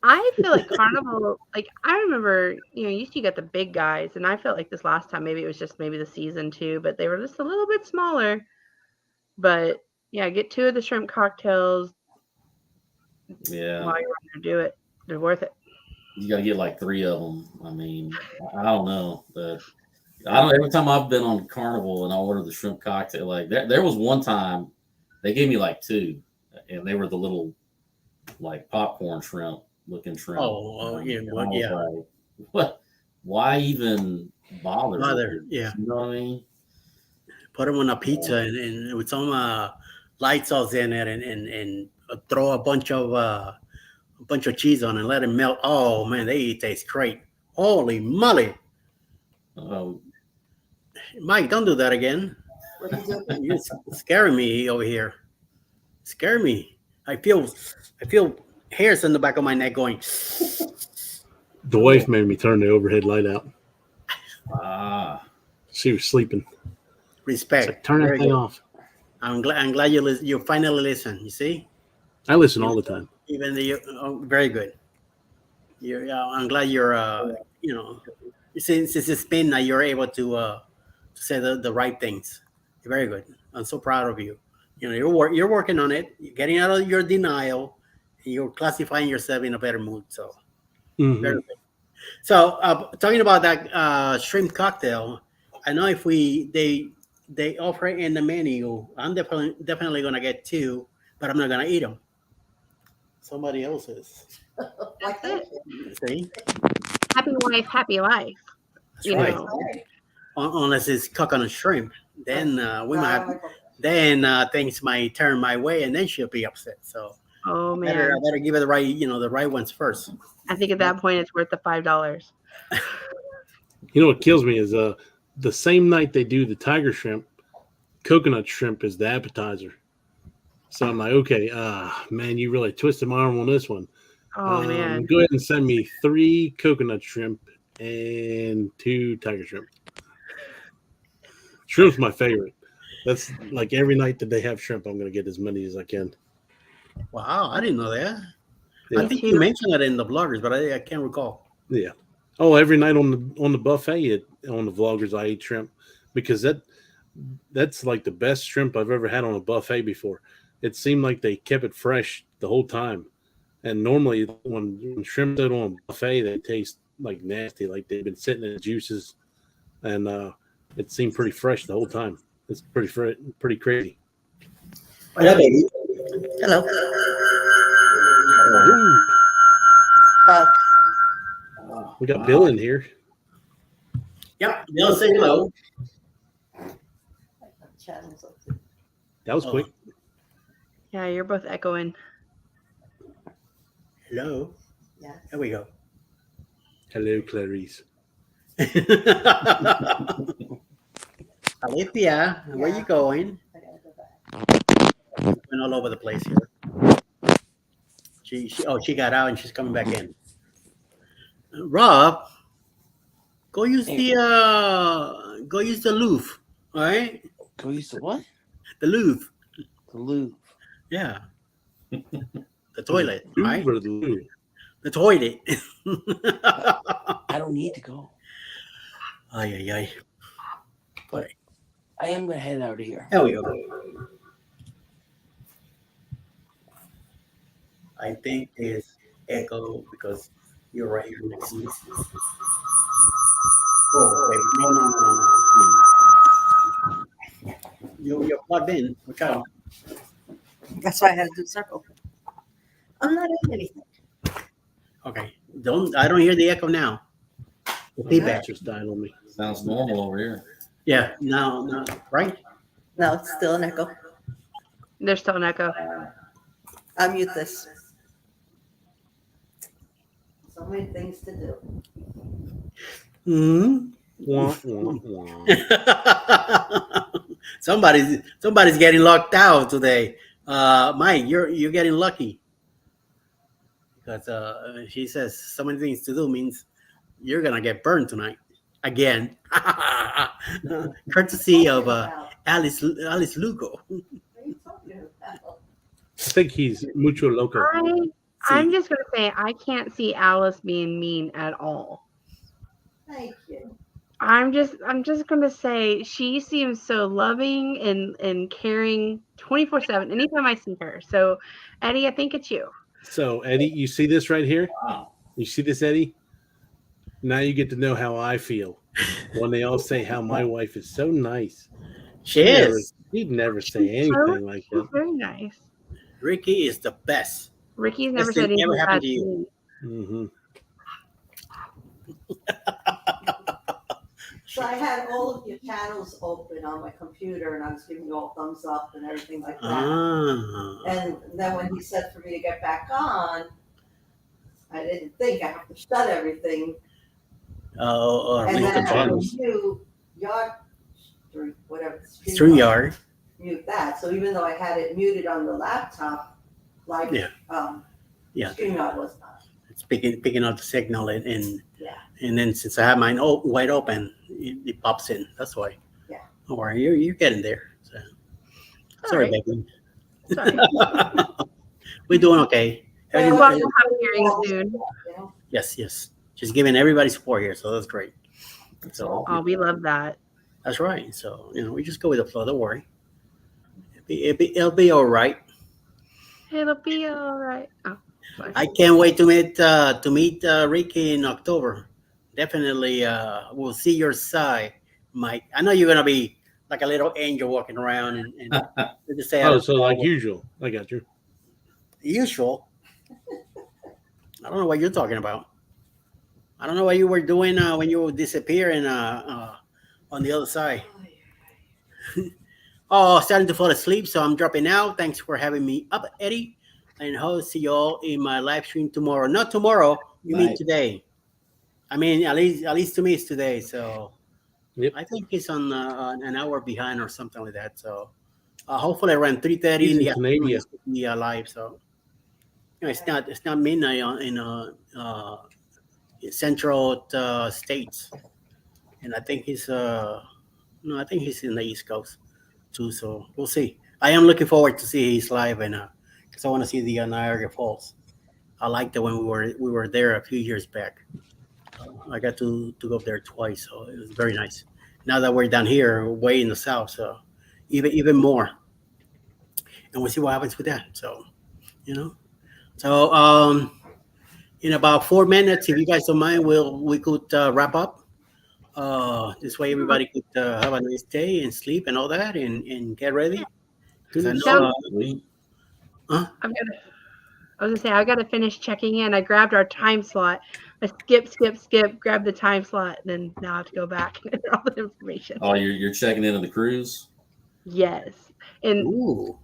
I feel like Carnival, like I remember, used to get the big guys, and I felt like this last time maybe it was just maybe the season 2, but they were just a little bit smaller. But yeah, get 2 of the shrimp cocktails, Yeah, while you're on there, do it. They're worth it. you got to get like 3 of them. I mean, I don't know. I don't. Every time I've been on Carnival and I ordered the shrimp cocktail, like there was one time they gave me like 2, and they were the little like popcorn shrimp looking shrimp. Oh, yeah, And I well, was yeah. like, what? Why even bother? Bother, with it? yeah. You know what I mean? Put them on a pizza and with some light sauce in it, and throw a bunch of cheese on it and let it melt. Oh man, they taste great. Holy moly, Oh, Mike! Don't do that again. What do you do? You're scaring me over here. Scare me. I feel hairs in the back of my neck going. The wife made me turn the overhead light out. She was sleeping. It's Respect. like, turn that Very thing good. off. I'm glad you finally listen. You see, I listen all the time. even very good. I'm glad you're since it's been that you're able to say the right things. Very good. I'm so proud of you. You know, you're working on it. You're getting out of your denial. And you're classifying yourself in a better mood. So Mhm. very good. So talking about that shrimp cocktail, I know if they offer it in the menu, I'm definitely gonna get 2, but I'm not gonna eat them. Somebody else is. Like That's that. See, Happy wife, happy life. that's You right. know. Unless it's coconut shrimp, then we might have, then things might turn my way, and then she'll be upset. So Oh I better man. give her the right the right ones first. I think at that point it's worth the $5. You know what kills me is the same night they do the tiger shrimp, coconut shrimp is the appetizer. So I'm like, okay, man, you really twisted my arm on this one. Oh man. Go ahead and send me 3 coconut shrimp and 2 tiger shrimp. Shrimp's my favorite. That's like every night that they have shrimp, I'm going to get as many as I can. Wow, I didn't know that. Yeah. I think you mentioned that in the bloggers, but I can't recall. Yeah. Oh, every night on the buffet on the vloggers, I eat shrimp because that's like the best shrimp I've ever had on a buffet before. It seemed like they kept it fresh the whole time. And normally when shrimp sit on a buffet, they taste like nasty, like they've been sitting in the juices, and it seemed pretty fresh the whole time. It's pretty crazy. Hello, baby. Hello. Ooh, we got Bill in here. Yep. Bill, say hello. That was quick. Yeah, you're both echoing. Hello. Yeah. There we go. Hello, Clarice. Alethea, where you going? I gotta go back. Went all over the place here. She got out and she's coming back in. Rob, go use the Louvre. All right, Go use the what? the Louvre. The Louvre. Yeah, the toilet. Ooh, Right, brother Lou. the toilet. I don't need to go. Ay, ay, ay. But I am gonna head out of here. There we go. I think it's echo because you're right here next to me. Oh, wait, no. You're plugged in. Look out. That's why I had to do the circle. I'm not in anything. Okay. I don't hear the echo now. The feedback. Just died on me. sounds normal over here. Yeah, no, right? No, it's still an echo. There's still an echo. I'll mute this. So many things to do. Hmm. Wah, wah, wah. Somebody's getting locked out today. Mike, you're getting lucky because she says so many things to do means you're gonna get burned tonight again. Courtesy of Alice Lugo. What are you talking about? I think he's mucho loco. I'm just gonna say I can't see Alice being mean at all. Thank you. I'm just gonna say she seems so loving and caring 24/7 anytime I see her. So Eddie, I think it's you. So Eddie, you see this right here? Wow. You see this, Eddie? Now you get to know how I feel when they all say how my wife is so nice. She Never, is. she'd never say She's so- anything like She's that. very nice. Ricky is the best. Ricky's never Best said thing ever anything happened bad to to you. me. Hmm. So I had all of your channels open on my computer, and I was giving you all thumbs up and everything like that. Ah. And then when he said for me to get back on, I didn't think I have to shut everything. Or And leave then the I have to buttons. mute Yard, whatever. StreamYard. Mute that. So even though I had it muted on the laptop, like Yeah. Yeah. StreamYard was not. It's picking up the signal and Yeah. and then since I have mine wide open, it pops in. That's why. Yeah. Don't worry, you're getting there. So. Sorry, Alright. baby. Sorry. We're doing okay. Well, Well, Everybody- we'll have a hearing soon. You know? yes. Just giving everybody support here, so that's great. So Oh, we love that. that's right. So we just go with the flow. Don't worry. It'll be all right. It'll be all right. Oh, sorry. I can't wait to meet Ricky in October. Definitely, we'll see your side, Mike. I know you're gonna be like a little angel walking around and just say Oh, so like usual. I got you. usual. I don't know what you're talking about. I don't know what you were doing when you were disappearing on the other side. Oh, starting to fall asleep, so I'm dropping out. Thanks for having me up, Eddie. And hope to see you all in my live stream tomorrow. Not tomorrow, you mean Right. today. I mean, at least to me it's today. So Yep. I think it's on an hour behind or something like that. So hopefully around 3:30 in He's the in Canada. afternoon it's be live. So it's not midnight in Central States, and I think he's no, I think he's in the East Coast too. So we'll see. I am looking forward to see his live and because I want to see the Niagara Falls. I liked it when we were there a few years back. I got to go up there twice, so it was very nice. Now that we're down here, way in the south, so even more, and we'll see what happens with that. So, so in about 4 minutes, if you guys don't mind, we could wrap up. This way, everybody could have a nice day and sleep and all that, and get ready. Because I know. Sounds- Huh? I was gonna say I gotta finish checking in. I grabbed our time slot. I skip, grabbed the time slot, then now I have to go back and enter all the information. Oh, you're checking into the cruise? Yes, and Ooh.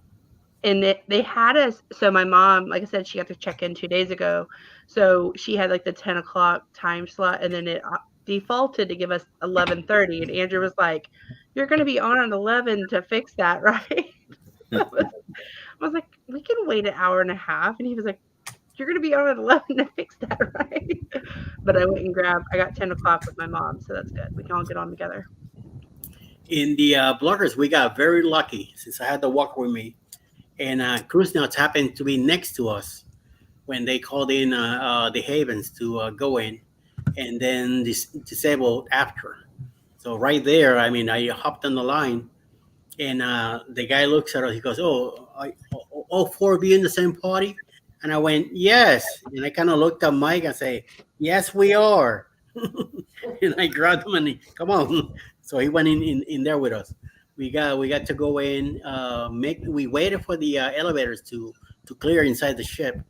they had us. So my mom, like I said, she got to check in 2 days ago. So she had like the 10 o'clock time slot, and then it defaulted to give us 11:30. And Andrew was like, "You're going to be on at 11 to fix that, right?" I was like, "We can wait an hour and a half," and he was like, "You're going to be on at 11 to fix that, right?" But I went and I got 10 o'clock with my mom, so that's good. We can all get on together. In the bloggers, we got very lucky since I had the walk with me, and Cruise Nuts happened to be next to us when they called in the Havens to go in, and then disabled after. So right there, I mean, I hopped on the line, and the guy looks at us. He goes, "Oh, all four of you in the same party?" And I went, "Yes." And I kind of looked at Mike and say, "Yes, we are." And I grabbed him and come on. So he went in there with us. We got to go in. We waited for the elevators to clear inside the ship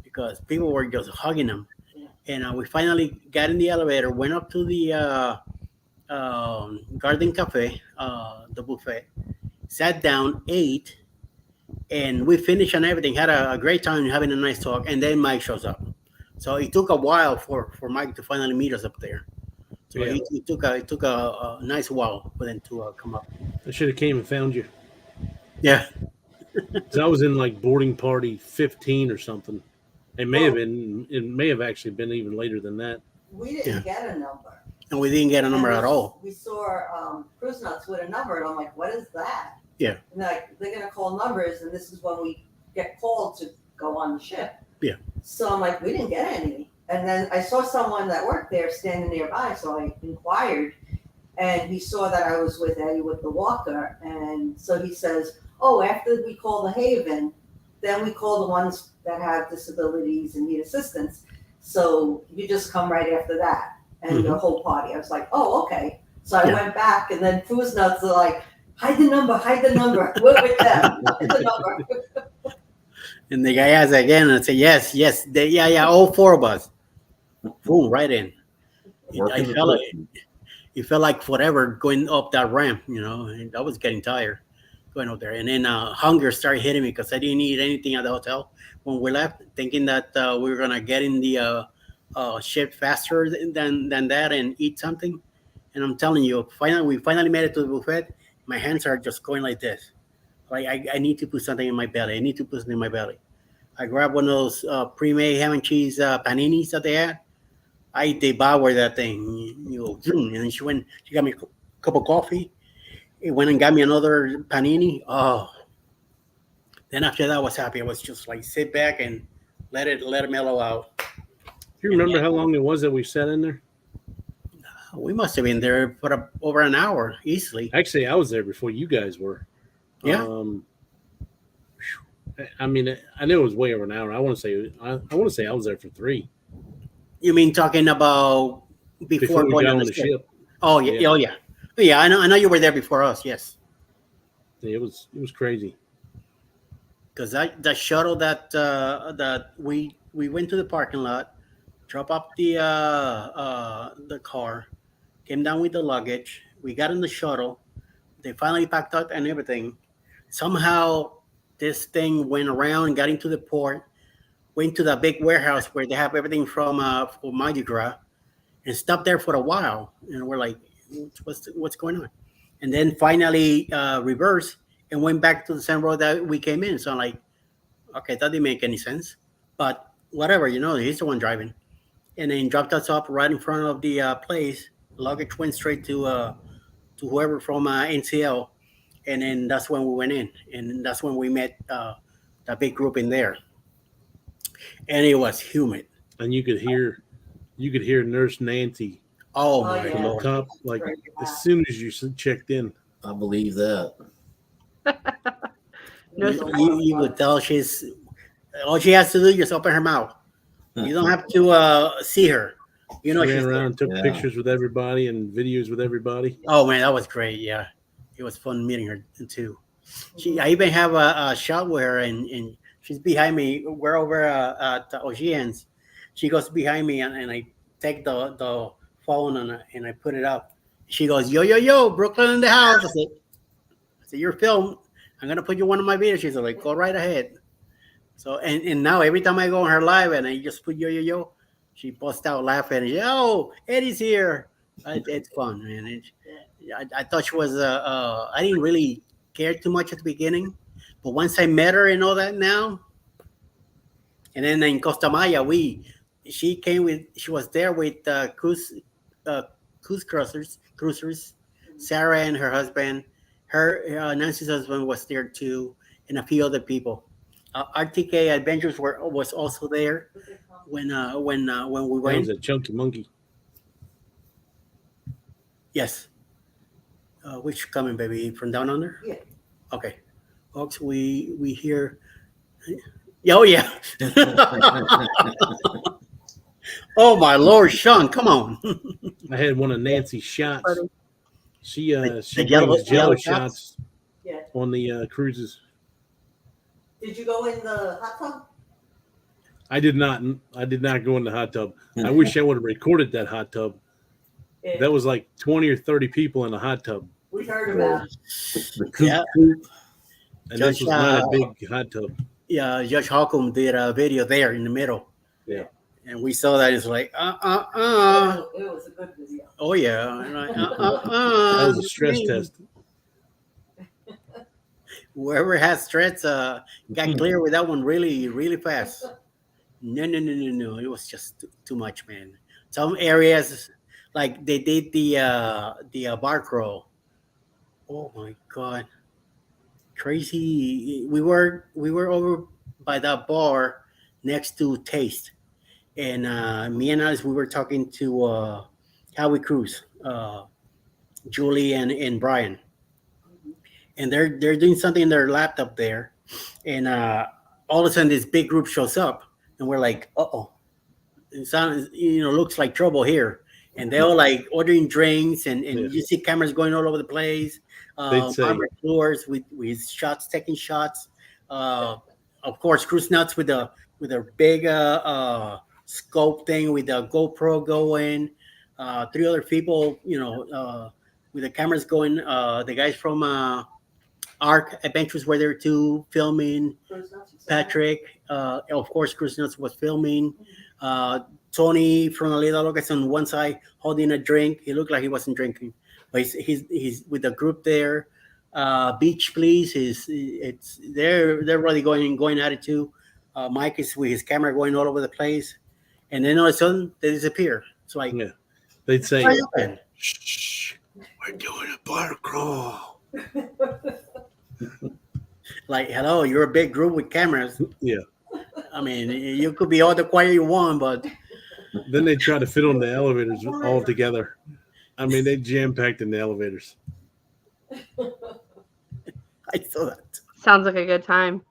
because people were just hugging them. And we finally got in the elevator, went up to the Garden Cafe, the buffet, sat down, ate, and we finished and everything. Had a great time having a nice talk. And then Mike shows up. So it took a while for Mike to finally meet us up there. So Yeah. it took a nice while for them to come up. I should have came and found you. Yeah. 'Cause I was in like boarding party 15 or something. It may have actually been even later than that. We didn't get a number. And we didn't get a number at all. We saw Cruise Nuts with a number, and I'm like, what is that? Yeah. And they're going to call numbers, and this is when we get called to go on the ship. Yeah. So I'm like, we didn't get any. And then I saw someone that worked there standing nearby, so I inquired, and he saw that I was with Eddie with the walker, and so he says, "Oh, after we call the Haven, then we call the ones that have disabilities and need assistance. So you just come right after that and the whole party. I was like, oh, okay. So I Yeah. went back and then Foos Nuts are like, hide the number. We're with them. Hide the number. And the guy asked again and said, yes, yeah, all four of us. Boom, right in. Working the felt like cushion. it felt like forever going up that ramp, and I was getting tired going up there. And then hunger started hitting me because I didn't eat anything at the hotel when we left, thinking that we were gonna get in the ship faster than that and eat something. And I'm telling you, we finally made it to the buffet. My hands are just going like this. Like I need to put something in my belly. I need to put something in my belly. I grabbed one of those pre-made ham and cheese paninis that they had. I devoured that thing. Zoom. And she got me a cup of coffee. It went and got me another panini. Oh, then after that, I was happy. I was just like sit back and let it mellow out. Do you remember how long it was that we sat in there? We must have been there for over an hour easily. Actually, I was there before you guys were. Yeah. I mean, I knew it was way over an hour. I want to say I was there for 3 You mean talking about before we going got on on the the ship? ship. Oh yeah, Yeah. oh yeah, yeah. I know you were there before us. Yes, It was crazy. because that shuttle that we went to the parking lot, drop up the car, came down with the luggage. We got in the shuttle. They finally packed up and everything. Somehow this thing went around, got into the port, went to the big warehouse where they have everything from for Mardi Gras, and stopped there for a while. And we're like, what's going on? And then finally reversed and went back to the same road that we came in. So I'm like, okay, that didn't make any sense. But whatever, he's the one driving. And then dropped us up right in front of the place. Luggage went straight to whoever from NCL. And then that's when we went in. And that's when we met that big group in there. And it was humid. And you could hear Nurse Nancy Oh, Oh, my yeah. from the Lord. top, like Right. as soon as you checked in. I believe that. No, You would tell all she has to do is just open her mouth. You don't have to see her. She She's ran around and took Yeah. pictures with everybody and videos with everybody. Oh man, that was great. Yeah, it was fun meeting her too. I even have a shot with her, and she's behind me. We're over at the Oceans. She goes behind me, and I take the phone and I put it up. She goes, yo, Brooklyn in the house. I said, you're filmed. I'm gonna put you one of my videos. She's like, go right ahead. So and now every time I go on her live and I just put yo, she busts out laughing. Yo, Eddie's here. It's fun, man. I thought she was. I didn't really care too much at the beginning, but once I met her and all that now, and then in Costa Maya, she was there with cruise cruisers, Sarah and her husband. Her Nancy's husband was there too, and a few other people. RTK Adventures was also there when we That was went. a chunky monkey. Yes. Which coming, baby, from down under? Yeah. Okay, folks, we hear. Oh yeah. Oh my Lord, Sean, come on. I had one of Nancy's shots. Funny. She The brings yellow jello shots? shots Yeah. on the cruises. Did you go in the hot tub? I did not go in the hot tub. I wish I would have recorded that hot tub. Yeah. That was like 20 or 30 people in the hot tub. We heard about it. The coop, Yeah. coop. And this was not a big hot tub. Yeah, Josh Holcomb did a video there in the middle. Yeah. And we saw that. It's like, It was a good video. Oh yeah. And like, That was a stress test. Whoever has stress got clear with that one really, really fast. No. It was just too much, man. Some areas, like they did the bar crawl. Oh my God, crazy! We were over by that bar next to Taste, and me and Alice, we were talking to Howie Cruz, Julie, and Brian, and they're doing something in their laptop there, and all of a sudden this big group shows up, and we're like, oh, it sounds, looks like trouble here. And they're all like ordering drinks, and Yeah. you see cameras going all over the place. They'd say- Barbara floors with shots, taking shots. Of course, Cruise Nuts with a big scope thing with the GoPro going. 3 other people, with the cameras going. The guys from Arc Adventures were there too, filming. Patrick, of course, Cruise Nuts was filming. Tony from La Liga Locas on one side holding a drink. He looked like he wasn't drinking, but he's with the group there. Beach Please they're really going at it too. Mike is with his camera going all over the place, and then all of a sudden they disappear. It's like, Yeah. They'd say, what happened? shh, we're doing a bar crawl. Like, hello, you're a big group with cameras. Yeah. I mean, you could be all the quiet you want, but Then they try to fit on the elevators all together. I mean, they jam-packed in the elevators. I saw that. Sounds like a good time.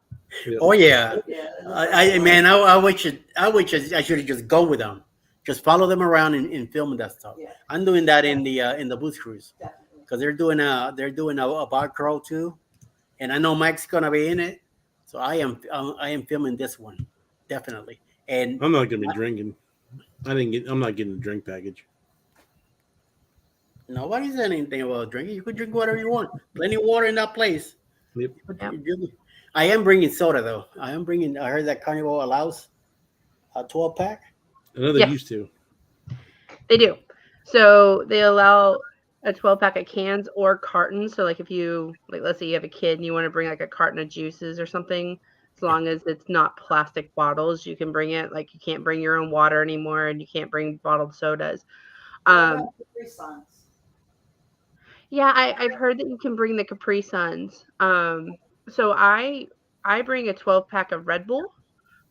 Oh yeah, Yeah. I wish I should have just go with them, just follow them around and film that stuff. Yeah. I'm doing that in the booth cruise Definitely. because they're doing a bar crawl too, and I know Mike's gonna be in it, so I am filming this one definitely. And I'm not gonna be drinking. I'm not getting a drink package. nobody said anything about drinking. You can drink whatever you want. Plenty of water in that place. Yep. Yep. I am bringing soda though. I heard that Carnival allows a 12-pack. I know they Yes. used to. They do. So they allow a 12-pack of cans or cartons. So like if you let's say you have a kid and you want to bring like a carton of juices or something, as long as it's not plastic bottles, you can bring it. Like you can't bring your own water anymore, and you can't bring bottled sodas. Capri Suns. Yeah, I've heard that you can bring the Capri Suns. So I bring a 12-pack of Red Bull,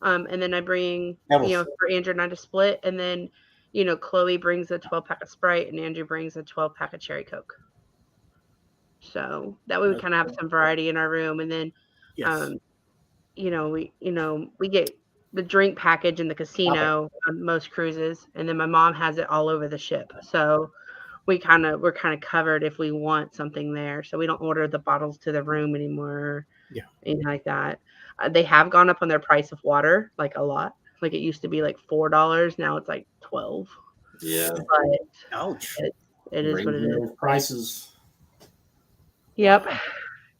and then I bring Devils. for Andrew and I to split, and then Chloe brings a 12-pack of Sprite, and Andrew brings a 12-pack of Cherry Coke. So that way we kind of have some variety in our room, and then Yes. we get the drink package in the casino on most cruises, and then my mom has it all over the ship. So we're kind of covered if we want something there. So we don't order the bottles to the room anymore. Yeah. Anything like that. They have gone up on their price of water, like a lot. Like it used to be like $4. Now it's like $12. Yeah. But Ouch. it is what it is. Prices. Yep.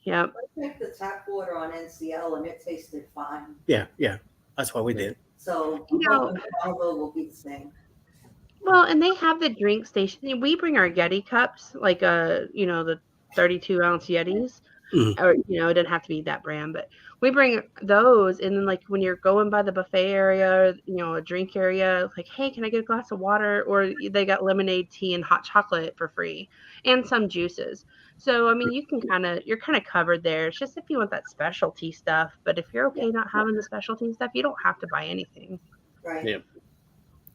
Yep. I drank the tap water on NCL and it tasted fine. Yeah. That's what we did. So You know- Carnival will be the same. Well, and they have the drink station. We bring our Yeti cups, like the 32-ounce Yetis. Mhm. Or it didn't have to be that brand, but we bring those. And then like when you're going by the buffet area, a drink area, like, hey, can I get a glass of water? Or they got lemonade, tea, and hot chocolate for free, and some juices. So I mean, you're kind of covered there. It's just if you want that specialty stuff. But if you're okay not having the specialty stuff, you don't have to buy anything. Right. Yeah.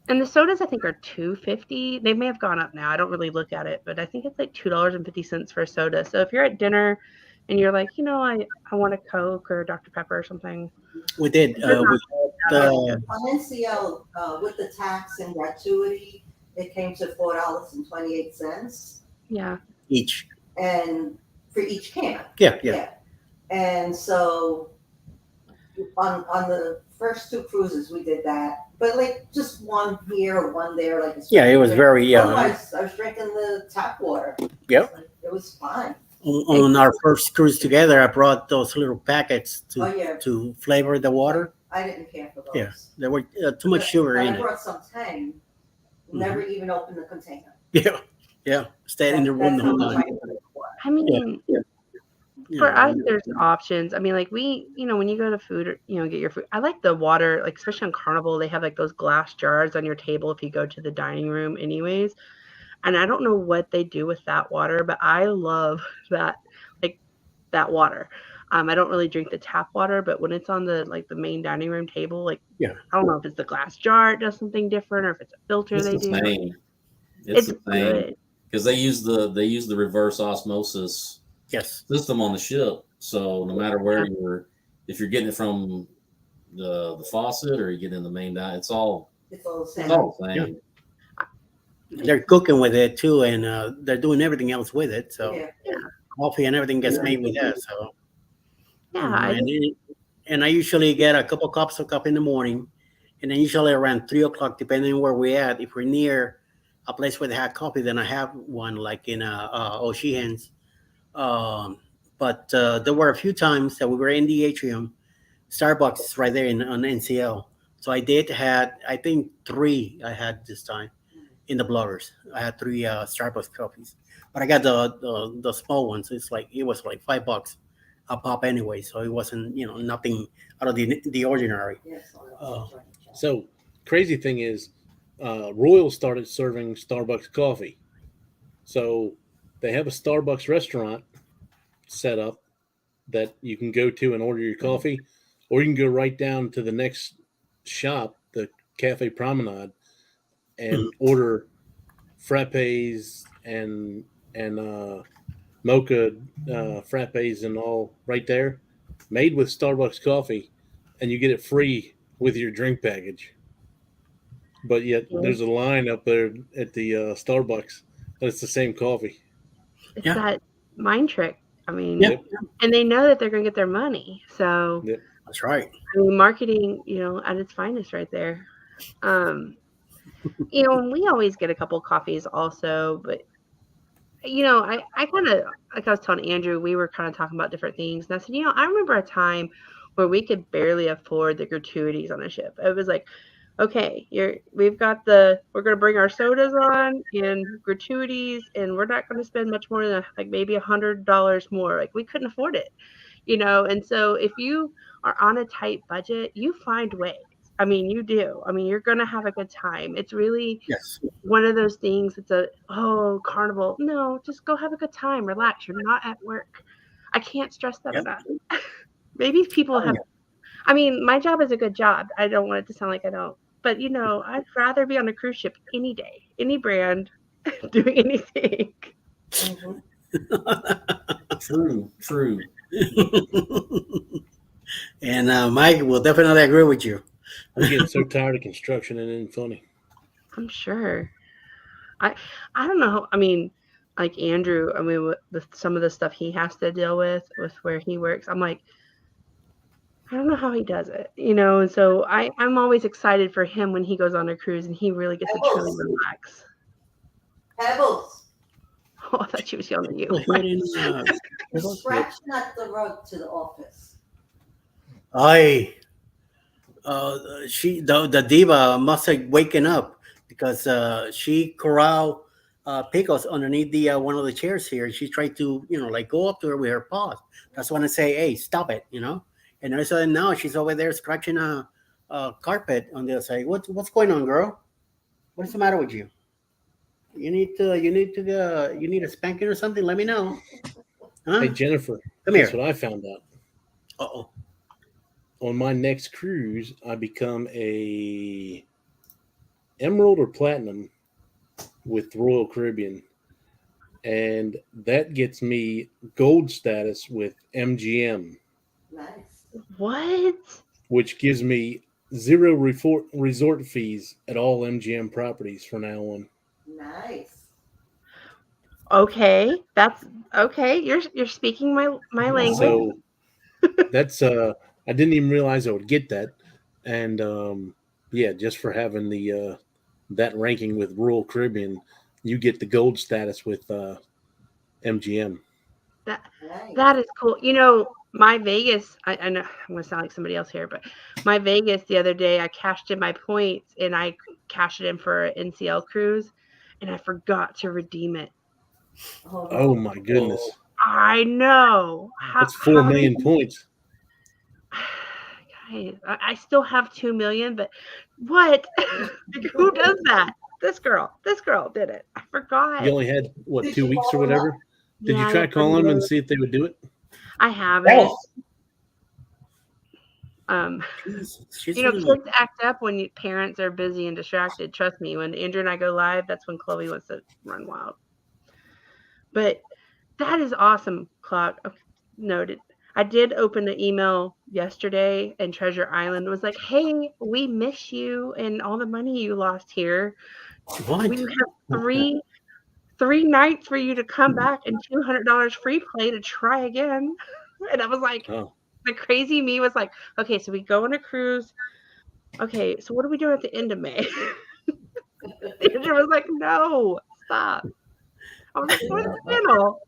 And the sodas, I think, are $2.50. They may have gone up now. I don't really look at it, but I think it's like $2.50 for a soda. So if you're at dinner and you're like, I want a Coke or Dr. Pepper or something. We did. With the, On NCL, with the tax and gratuity, it came to $4.28, Yeah. each. and for each can. Yeah. And so on the first 2 cruises we did that, but like just one here, one there, like Yeah, it was very. Otherwise, I was drinking the tap water. Yep. Like, it was fine. On our first cruise together, I brought those little packets Oh yeah, to flavor the water. I didn't care for those. Yeah, there were too much sugar But in I it. brought some Tang. Never even opened the container. Yeah. Stayed in the room the whole That's how time. much I put it. I mean, for us, there's options. I mean, like when you go to food, or, get your food. I like the water, like especially on Carnival, they have like those glass jars on your table if you go to the dining room, anyways. And I don't know what they do with that water, but I love that water. I don't really drink the tap water, but when it's on the main dining room table, like Yeah. I don't know if it's the glass jar, it does something different, or if it's a filter It's they the do. same. It's It's the same good. because they use the reverse osmosis Yes. system on the ship. So no matter where if you're getting it from the faucet, or you get in the main dining. It's all It's all the it's same. all the same. They're cooking with it too, and they're doing everything else with it. So Yeah. coffee and everything gets made with that. So Yeah, I and I usually get a couple cups of coffee in the morning, and then usually around 3 o'clock, depending on where we're at. If we're near a place where they have coffee, then I have one like in O'Sheehan's. But there were a few times that we were in the atrium. Starbucks is right there on NCL. So I did had I think three I had this time in the bloggers. I had three Starbucks coffees, but I got the small ones. It was like $5 a pop anyway, so it wasn't nothing out of the ordinary. Yes. So crazy thing is, Royal started serving Starbucks coffee. So they have a Starbucks restaurant set up that you can go to and order your coffee, or you can go right down to the next shop, the Cafe Promenade, and order frappes and mocha frappes and all right there, made with Starbucks coffee, and you get it free with your drink package. But yet there's a line up there at the Starbucks, and it's the same coffee. it's Yeah. that mind trick. I mean, Yeah, and they know that they're going to get their money. So, Yep. that's right. I mean, marketing, at its finest right there. And we always get a couple coffees also, but I kind of, like I was telling Andrew, we were kind of talking about different things. And I said, I remember a time where we could barely afford the gratuities on a ship. It was like, okay, we're going to bring our sodas on and gratuities, and we're not going to spend much more than like maybe $100 more. Like we couldn't afford it, And so if you are on a tight budget, you find ways. I mean, you do. I mean, you're going to have a good time. It's really Yes. one of those things. It's carnival. No, just go have a good time. Relax. You're not at work. I can't stress that Yep. enough. Maybe people have. I mean, my job is a good job. I don't want it to sound like I don't. But, I'd rather be on a cruise ship any day, any brand, doing anything. Mhm. True. And Mike will definitely agree with you. I'm getting so tired of construction and it ain't funny. I'm sure. I don't know. I mean, like Andrew, I mean, with some of the stuff he has to deal with where he works, I'm like, I don't know how he does it, and so I'm always excited for him when he goes on a cruise and he really gets to truly relax. Pebbles. Oh, I thought she was yelling at you. Go ahead and, Scratching at the rug to the office. the diva must have waken up because she corralled Pickles underneath the one of the chairs here. She tried to like go up to her with her paws. That's when I say, hey, stop it, And all of a sudden now she's over there scratching a carpet on the other side. What's going on, girl? What's the matter with you? You need a spanking or something? Let me know. Huh? Hey, Jennifer, Come here. That's what I found out. Uh-oh. On my next cruise, I become a Emerald or Platinum with Royal Caribbean, and that gets me gold status with MGM, Nice. What? which gives me zero resort fees at all MGM properties from now on. Nice. Okay, that's okay. You're speaking my language. So that's I didn't even realize I would get that, and just for having the that ranking with Royal Caribbean, you get the gold status with MGM. Nice. That is cool. My Vegas, I know I'm going to sound like somebody else here, but my Vegas the other day, I cashed in my points and I cashed it in for an NCL cruise and I forgot to redeem it. Oh my goodness. I know. That's 4 million points. Guys, I still have 2 million, but what? Who does that? This girl did it. I forgot. You only had, what, 2 weeks or whatever? Did you try Yeah, calling them and see if they would do it? I haven't. She's Kids act up when parents are busy and distracted. Trust me, when Andrew and I go live, that's when Chloe wants to run wild. But that is awesome, Clock. Okay, noted. I did open an email yesterday, and Treasure Island was like, "Hey, we miss you and all the money you lost here. What? We have three nights for you to come back and $200 free play to try again." And I was like, Oh, the crazy me was like, okay, so we go on a cruise. Okay, so what are we doing at the end of May? Andrew was like, no, stop. I was like, where's the channel?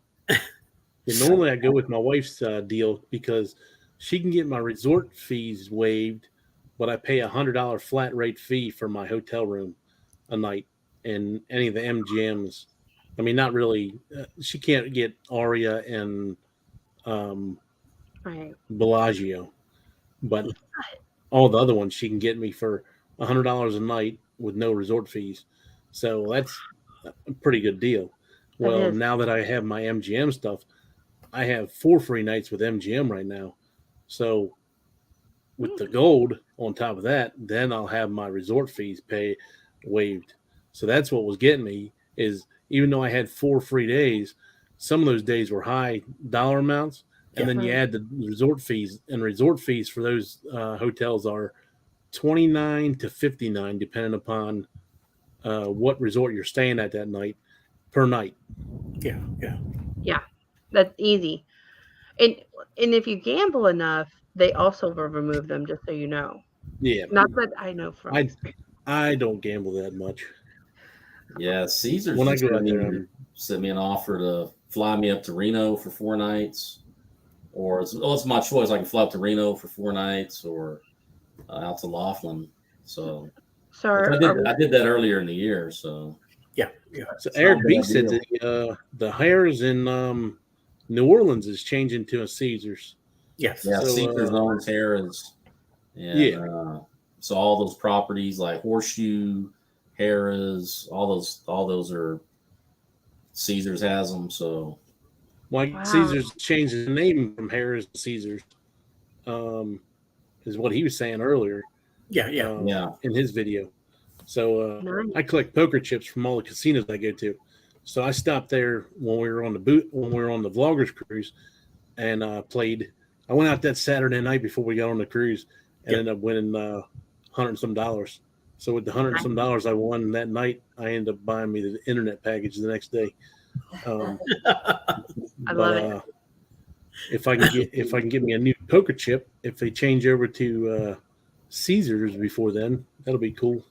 yeah, normally I go with my wife's deal because she can get my resort fees waived, but I pay $100 flat rate fee for my hotel room a night and any of the MGMs. I mean, not really. She can't get Aria and Right. Bellagio, but all the other ones she can get me for $100 a night with no resort fees. So that's a pretty good deal. Well, is. now that I have my MGM stuff, I have 4 free nights with MGM right now. So with the gold on top of that, then I'll have my resort fees waived. So that's what was getting me is even though I had 4 free days, some of those days were high dollar amounts. And then you add the resort fees, and resort fees for those hotels are $29 to $59, depending upon what resort you're staying at that night per night. Yeah. Yeah, that's easy. And if you gamble enough, they also will remove them, just so you know. Yeah, Not that I know from I experience. I don't gamble that much. Yeah, Caesars When I just go out there, sent me an offer to fly me up to Reno for 4 nights, or it's my choice. I can fly up to Reno for 4 nights, or out to Laughlin. So So I did that earlier in the year. So Yeah. so It's Eric not a B bad said deal. that the Harrah's in New Orleans is changing to a Caesars. Yes. yeah, So, Caesars owns Harrah's, and Yeah. so all those properties like Horseshoe, Harrah's, all those are Caesars has them. So Like Wow. Caesars changed the name from Harrah's to Caesars, is what he was saying earlier. Yeah. yeah, In his video. So Nice. I collect poker chips from all the casinos I go to. So I stopped there when we were on the vloggers cruise, and played. I went out that Saturday night before we got on the cruise, and ended up winning $100 and some. So with the $100 and some I won that night, I ended up buying me the internet package the next day. I love it. If I can get me a new poker chip, if they change over to Caesars before then, that'll be cool.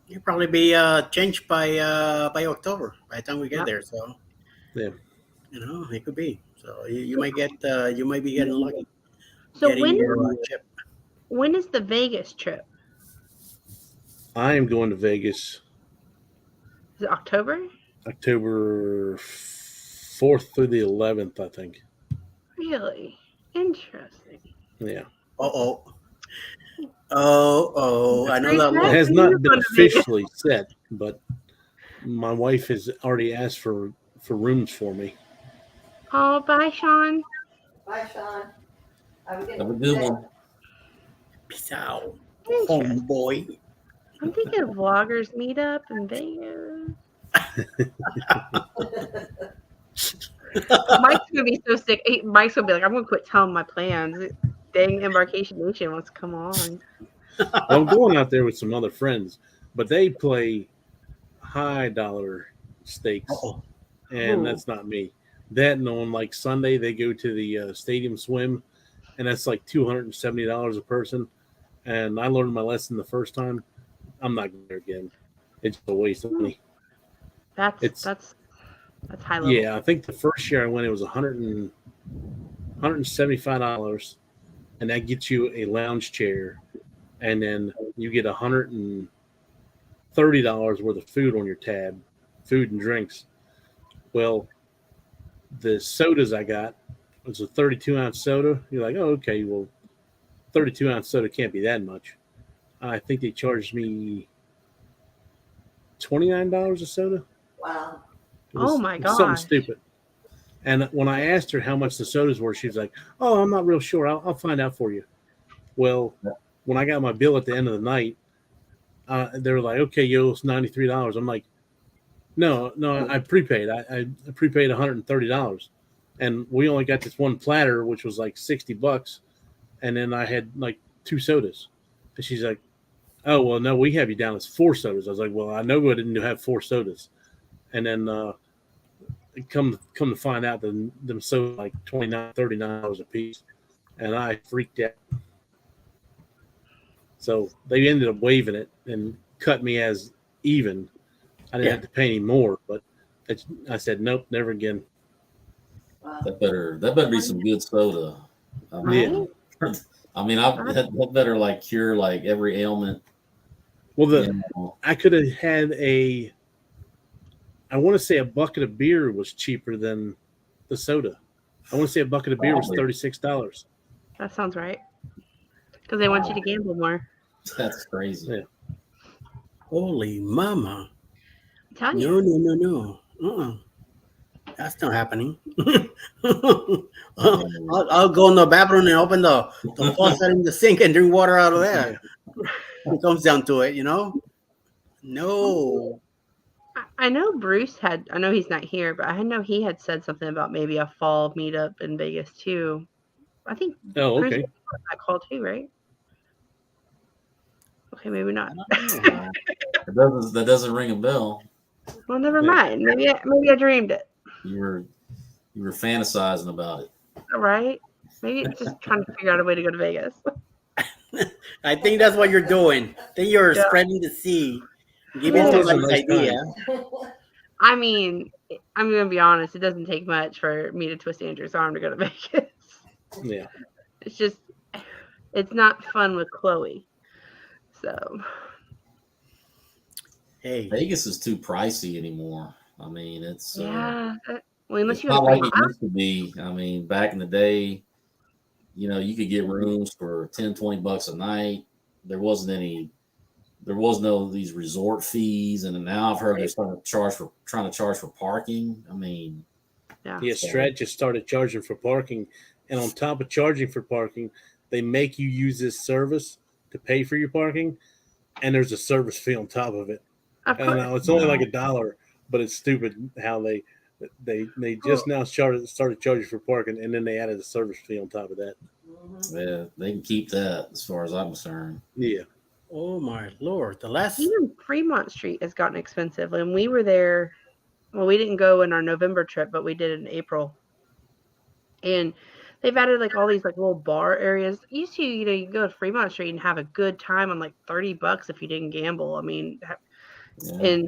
It'll probably be changed by October by the time we get Yep. there. So Yeah. it could be. So you might be getting lucky. So getting your chip. when is the Vegas trip? I am going to Vegas Is it October? October 4th through the 11th, I think. Really interesting. Yeah. Oh. I know that It look. has You're not been going to Vegas. officially set, but my wife has already asked for rooms for me. Oh, bye, Sean. Bye, Sean. Have a have a good one. Peace out, Interesting. homeboy. I'm thinking of vloggers meetup in Vegas. Mike's gonna be so sick. Mike's gonna be like, I'm gonna quit telling my plans. Dang, Embarkation Nation wants to come on. Well, I'm going out there with some other friends, but they play high dollar stakes, and Ooh. that's not me. That and on like Sunday they go to the stadium swim, and that's like $270 a person. And I learned my lesson the first time. I'm not going there again. It's a waste of money. That's high level. Yeah, I think the first year I went, it was $175, and that gets you a lounge chair, and then you get $130 worth of food on your tab, food and drinks. Well, the sodas I got was a 32-ounce soda. You're like, oh, okay, well, 32-ounce soda can't be that much. I think they charged me $29 a soda. Wow. It was Oh my something gosh. stupid. And when I asked her how much the sodas were, she was like, "Oh, I'm not real sure. I'll find out for you." Well, when I got my bill at the end of the night, they were like, "Okay, you owe us $93." I'm like, "No, I prepaid. I prepaid $130." and we only got this one platter, which was like $60, and then I had like 2 sodas, and she's like, "Oh well, no, we have you down as 4 sodas." I was like, "Well, I know I didn't have 4 sodas," and then come to find out that them sodas like $29-$39 a piece, and I freaked out. So they ended up waiving it and cut me as even. I didn't Yeah. have to pay any more, but I said nope, never again. Wow. That better be some good soda. I mean, Right? that better like cure like every ailment. Well, You know. I could have had I want to say a bucket of beer was cheaper than the soda. I want to say a bucket of beer was Probably. $36. That sounds right. Because they want you to gamble more. That's crazy. Yeah. Holy mama. I'm telling you. No. That's not happening. I'll go in the bathroom and open the faucet in the sink and drink water out of there. It comes down to it, No. I know Bruce had, I know he's not here, but I know he had said something about maybe a fall meetup in Vegas too. I think Oh, Bruce okay. was on that call too, right? Okay, maybe not. That doesn't ring a bell. Well, never Okay. mind. Maybe I dreamed it. You were fantasizing about it. Right? Maybe it's just trying to figure out a way to go to Vegas. I think that's what you're doing. I think you're Yeah. spreading the seed. Giving Yeah. somebody Nice an idea. I mean, I'm gonna be honest. It doesn't take much for me to twist Andrew's arm to go to Vegas. Yeah. It's just, it's not fun with Chloe. So Hey, Vegas is too pricey anymore. I mean, it's yeah. Well, unless it's you not have like it used to be. I mean, back in the day, you could get rooms for $10-$20 a night. There was no these resort fees, and now I've heard they're trying to charge for parking. I mean, yeah. Yeah, Strat just started charging for parking, and on top of charging for parking, they make you use this service to pay for your parking, and there's a service fee on top of it. Of And I know course. it's only like $1, but it's stupid how they just now started charging for parking, and then they added a service fee on top of that. yeah, they can keep that as far as I'm concerned. Yeah. oh my Lord. The last Even Fremont Street has gotten expensive. And we were there, well, we didn't go in our November trip, but we did it in April. And they've added like all these like little bar areas. Used to, you can go to Fremont Street and have a good time on like $30 if you didn't gamble. I mean, Yeah.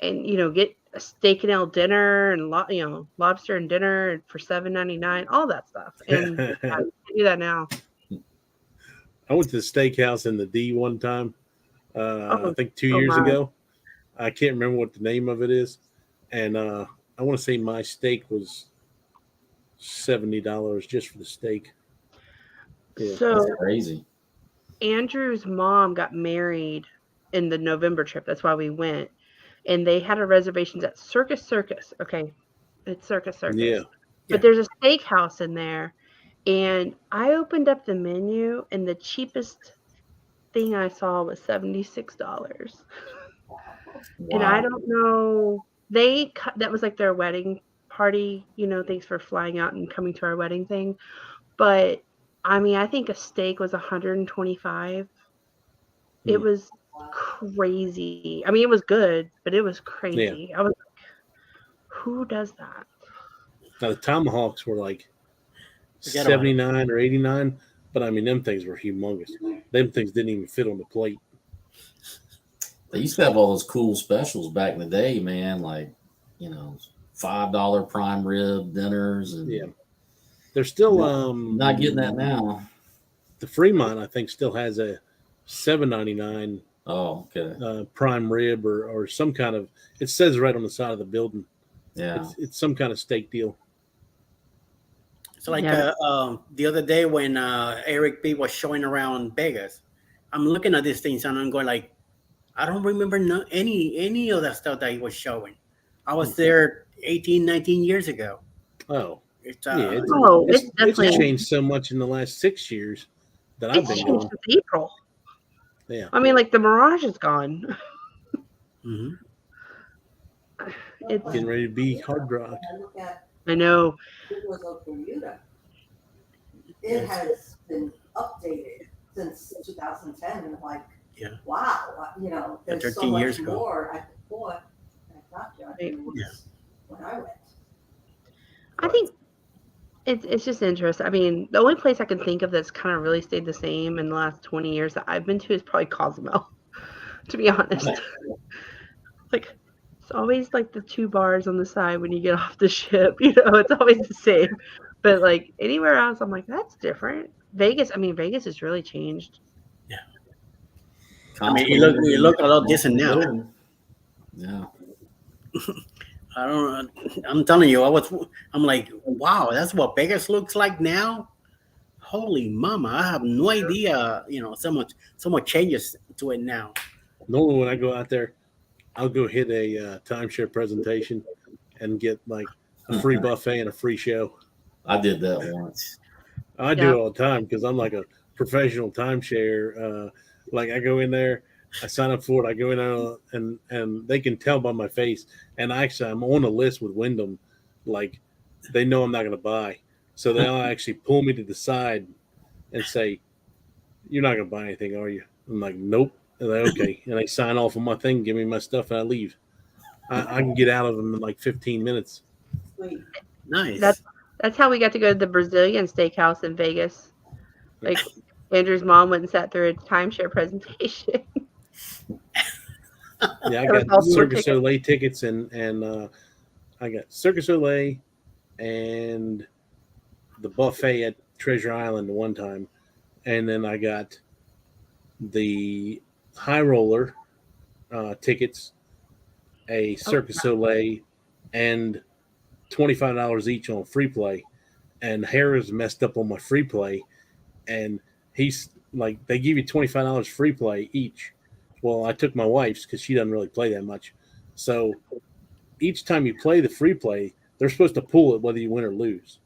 and get a steak and ale dinner and lobster and dinner for $7.99, all that stuff. And yeah, you can do that now. I went to the steakhouse in the D one time. I think 2 years my. ago. I can't remember what the name of it is, and I want to say my steak was $70 just for the steak. Yeah. So That's crazy. Andrew's mom got married in the November trip. That's why we went. And they had a reservations at Circus Circus. Okay. It's Circus Circus. Yeah. But there's a steakhouse in there. And I opened up the menu and the cheapest thing I saw was $76. And I don't know. That was like their wedding party, thanks for flying out and coming to our wedding thing. But I mean, I think a steak was $125. It was crazy. I mean, it was good, but it was crazy. I was like, who does that? Now the tomahawks were like Forget about it. 79 or 89, but I mean, them things were humongous. Them things didn't even fit on the plate. They used to have all those cool specials back in the day, man. Like, $5 prime rib dinners, and Yeah. They're still not getting that now. The Fremont, I think, still has a $7.99 Oh, okay. prime rib or some kind of. It says right on the side of the building. Yeah. It's some kind of steak deal. It's like Yeah. the other day when Eric B was showing around Vegas. I'm looking at these things and I'm going like, I don't remember any of that stuff that he was showing. I was there 18, 19 years ago. Oh, It's yeah. It's definitely changed so much in the last 6 years that I've it's been changed going. since April. Yeah. I mean, like the Mirage is gone. mhm. It's Getting ready to be Hard Rock. I look at I know. It was of Bermuda. It has been updated since 2010, and like, Yeah. wow, there's so 13 much years ago. more at the port at Dockyard than it was Yeah. when I went. I think it's just interesting. I mean, the only place I can think of that's kind of really stayed the same in the last 20 years that I've been to is probably Cozumel, to be honest. Like, it's always like the 2 bars on the side when you get off the ship, it's always the same. But like anywhere else, I'm like, that's different. Vegas has really changed. I mean, you look a lot different now. Yeah. I don't know. I'm telling you, I'm like, wow, that's what Vegas looks like now. Holy mama, I have no idea. So much changes to it now. Normally, when I go out there, I'll go hit a timeshare presentation and get like a free buffet and a free show. I did that once. I do it all the time because I'm like a professional timeshare. Like I go in there, I sign up for it. I go in there and they can tell by my face. And actually, I'm on a list with Wyndham. Like they know I'm not going to buy, so they'll actually pull me to the side and say, "You're not going to buy anything, are you?" I'm like, "Nope." And they're okay, and they sign off on my thing, give me my stuff, and I leave. I can get out of them in like 15 minutes. Sweet. Nice. That's how we got to go to the Brazilian steakhouse in Vegas. Like Andrew's mom went and sat through a timeshare presentation. Yeah, I That was got all tour Circus tickets. Soleil tickets, and I got Circus Soleil and the buffet at Treasure Island one time, and then I got the High Roller tickets, a Circus Soleil, and $25 each on free play. And Harris messed up on my free play, and he's like, they give you $25 free play each. Well, I took my wife's because she doesn't really play that much. So each time you play the free play, they're supposed to pull it whether you win or lose.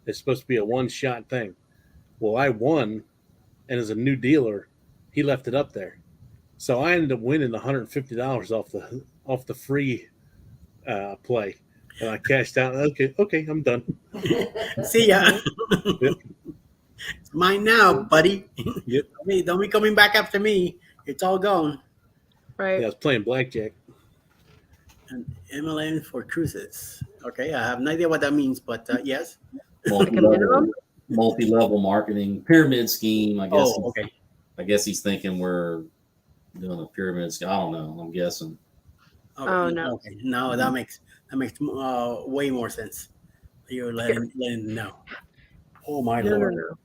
It's supposed to be a one-shot thing. Well, I won, and as a new dealer, he left it up there. So I ended up winning $150 off the free play, and I cashed out. Okay, I'm done. See ya. Yep. It's mine now, buddy. Yep. Don't be coming back after me. It's all gone. Right. Yeah, I was playing blackjack. And MLM for cruises. Okay, I have no idea what that means, but yes. minimum? Multi-level marketing pyramid scheme. I guess. Oh, okay. I guess he's thinking we're doing a pyramid scheme. I don't know. I'm guessing. Okay. Oh, no. Okay. No, that makes way more sense. You're letting them know. Oh my No. lord.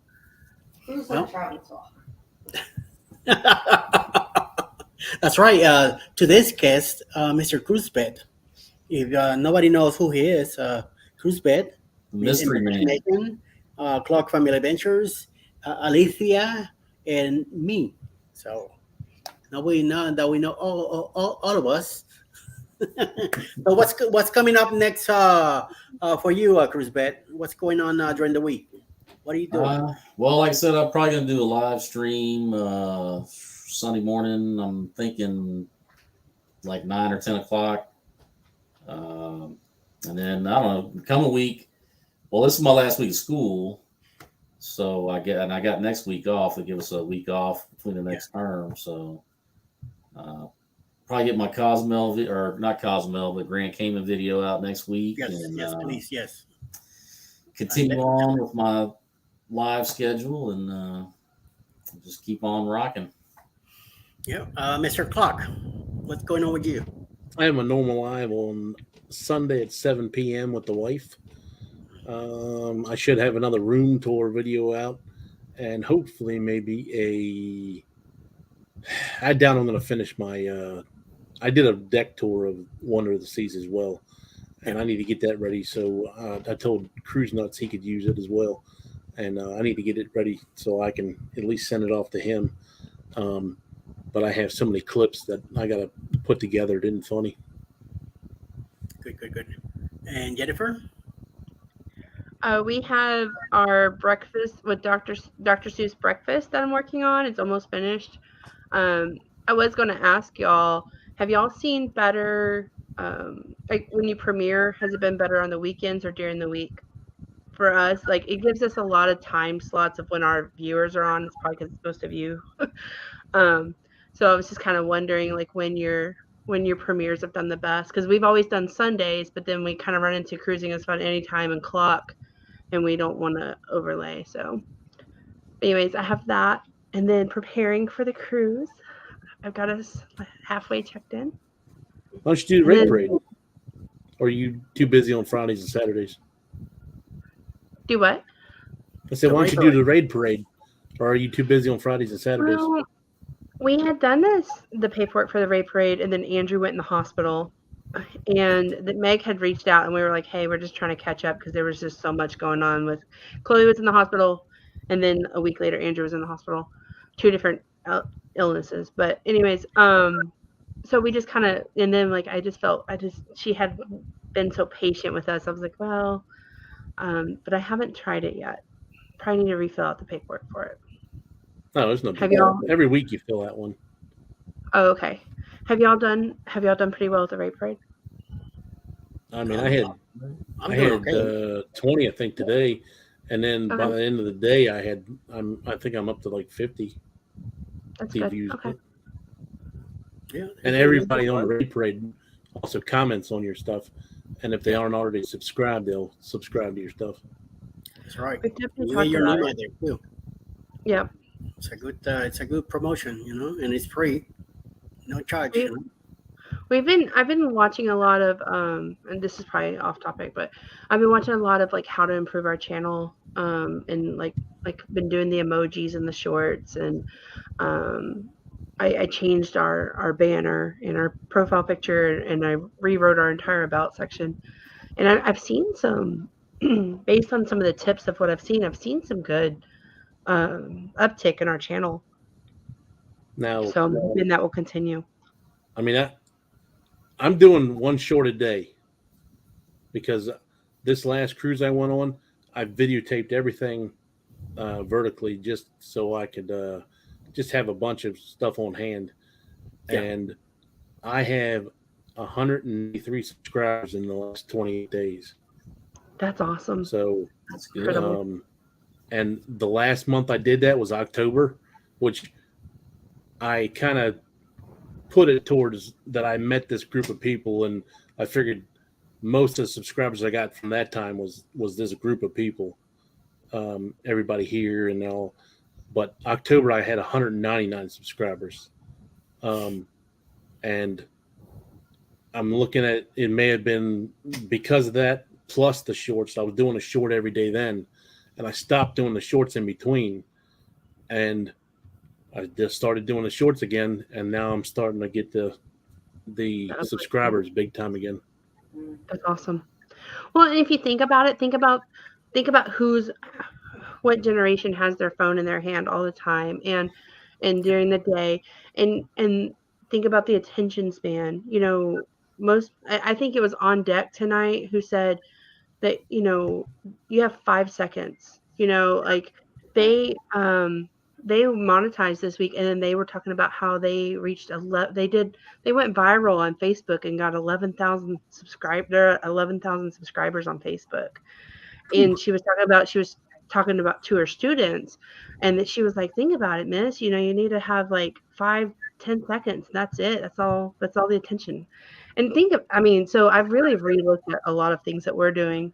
Who's Well. on travel talk? That's right. Today's guest, Mr. Cruzbet. If nobody knows who he is, Cruzbet, Mystery man. Clark Family Ventures, Alicia, and me. So now we know that we know all of us. So what's coming up next for you, Cruzbet? What's going on during the week? What are you doing? Well, like I said, I'm probably going to do a live stream Sunday morning. I'm thinking like 9 or 10 o'clock. And then, I don't know, come a week. Well, this is my last week of school. So I got next week off. They give us a week off between the next term. So probably get my Cozumel, or not Cozumel, but Grand Cayman video out next week. Yes, and, yes, please, yes. Continue on with my live schedule and just keep on rocking. Yeah, Mr. Clark, what's going on with you? I have a normal live on Sunday at 7 p.m. with the wife. I should have another room tour video out, and hopefully maybe I doubt I'm going to finish my. I did a deck tour of Wonder of the Seas as well, and I need to get that ready. So I told Cruise Nuts he could use it as well, and I need to get it ready so I can at least send it off to him. But I have so many clips that I got to put together. It isn't funny. Good. And Jennifer? We have our breakfast with Dr. Seuss breakfast that I'm working on. It's almost finished. I was going to ask y'all, have y'all seen better like when you premiere, has it been better on the weekends or during the week? For us, like it gives us a lot of time slots of when our viewers are on. It's probably because it's most of you. So I was just kind of wondering like when your premieres have done the best, because we've always done Sundays, but then we kind of run into Cruising is Fun anytime and clock, and we don't want to overlay. So anyways, I have that, and then preparing for the cruise. I've got us halfway checked in. Why don't you do the And raid then- parade? Or are you too busy on Fridays and Saturdays? Do what? I said, The why don't raid you do the raid parade? Or are you too busy on Fridays and Saturdays? Well, we had done the paperwork for the raid parade, and then Andrew went in the hospital, and Meg had reached out, and we were like, hey, we're just trying to catch up because there was just so much going on with Chloe was in the hospital, and then a week later Andrew was in the hospital, 2 different illnesses. But anyways, so we just kind of, and then like she had been so patient with us. I was like, well, but I haven't tried it yet. Probably need to refill out the paperwork for it. No, there's no big Have deal. y'all- Every week you fill that one. Oh, okay. Have y'all done pretty well with the raid parade? I mean, I had I'm I doing had okay. 20, I think, today, and then by Okay. the end of the day, I think I'm up to like 50 That's good. views. Okay. Yeah. And everybody on the raid parade also comments on your stuff, and if they aren't already subscribed, they'll subscribe to your stuff. That's right. We've definitely You talked get your about name it. out there too. Yep. It's a good promotion, you know, and it's free, no charge. We- You know? I've been watching a lot of and this is probably off topic, but I've been watching a lot of like how to improve our channel, and like been doing the emojis and the shorts, and I changed our banner and our profile picture, and I rewrote our entire about section, and I've seen some based on some of the tips of what I've seen some good uptick in our channel. Now, So I'm hoping that will continue. I mean, I'm doing one short a day because this last cruise I went on, I videotaped everything vertically just so I could just have a bunch of stuff on hand. Yeah. And I have 103 subscribers in the last 28 days. That's awesome. So, That's good. Incredible. and the last month I did that was October, which I kind of put it towards that I met this group of people, and I figured most of the subscribers I got from that time was this group of people, everybody here and all. But October I had 199 subscribers, and I'm looking at it may have been because of that plus the shorts. I was doing a short every day then, and I stopped doing the shorts in between, and I just started doing the shorts again, and now I'm starting to get the subscribers big time again. That's awesome. Well, and if you think about it, think about what generation has their phone in their hand all the time and during the day, and think about the attention span. You know, I think it was On Deck tonight who said that, you know, you have 5 seconds, you know, like they monetized this week, and then they were talking about how they reached they went viral on Facebook and got 11,000 subscribers on Facebook. And she was talking about to her students, and that she was like, think about it, miss, you know, you need to have like 5-10 seconds. That's it. That's all the attention. And so I've really relooked at a lot of things that we're doing,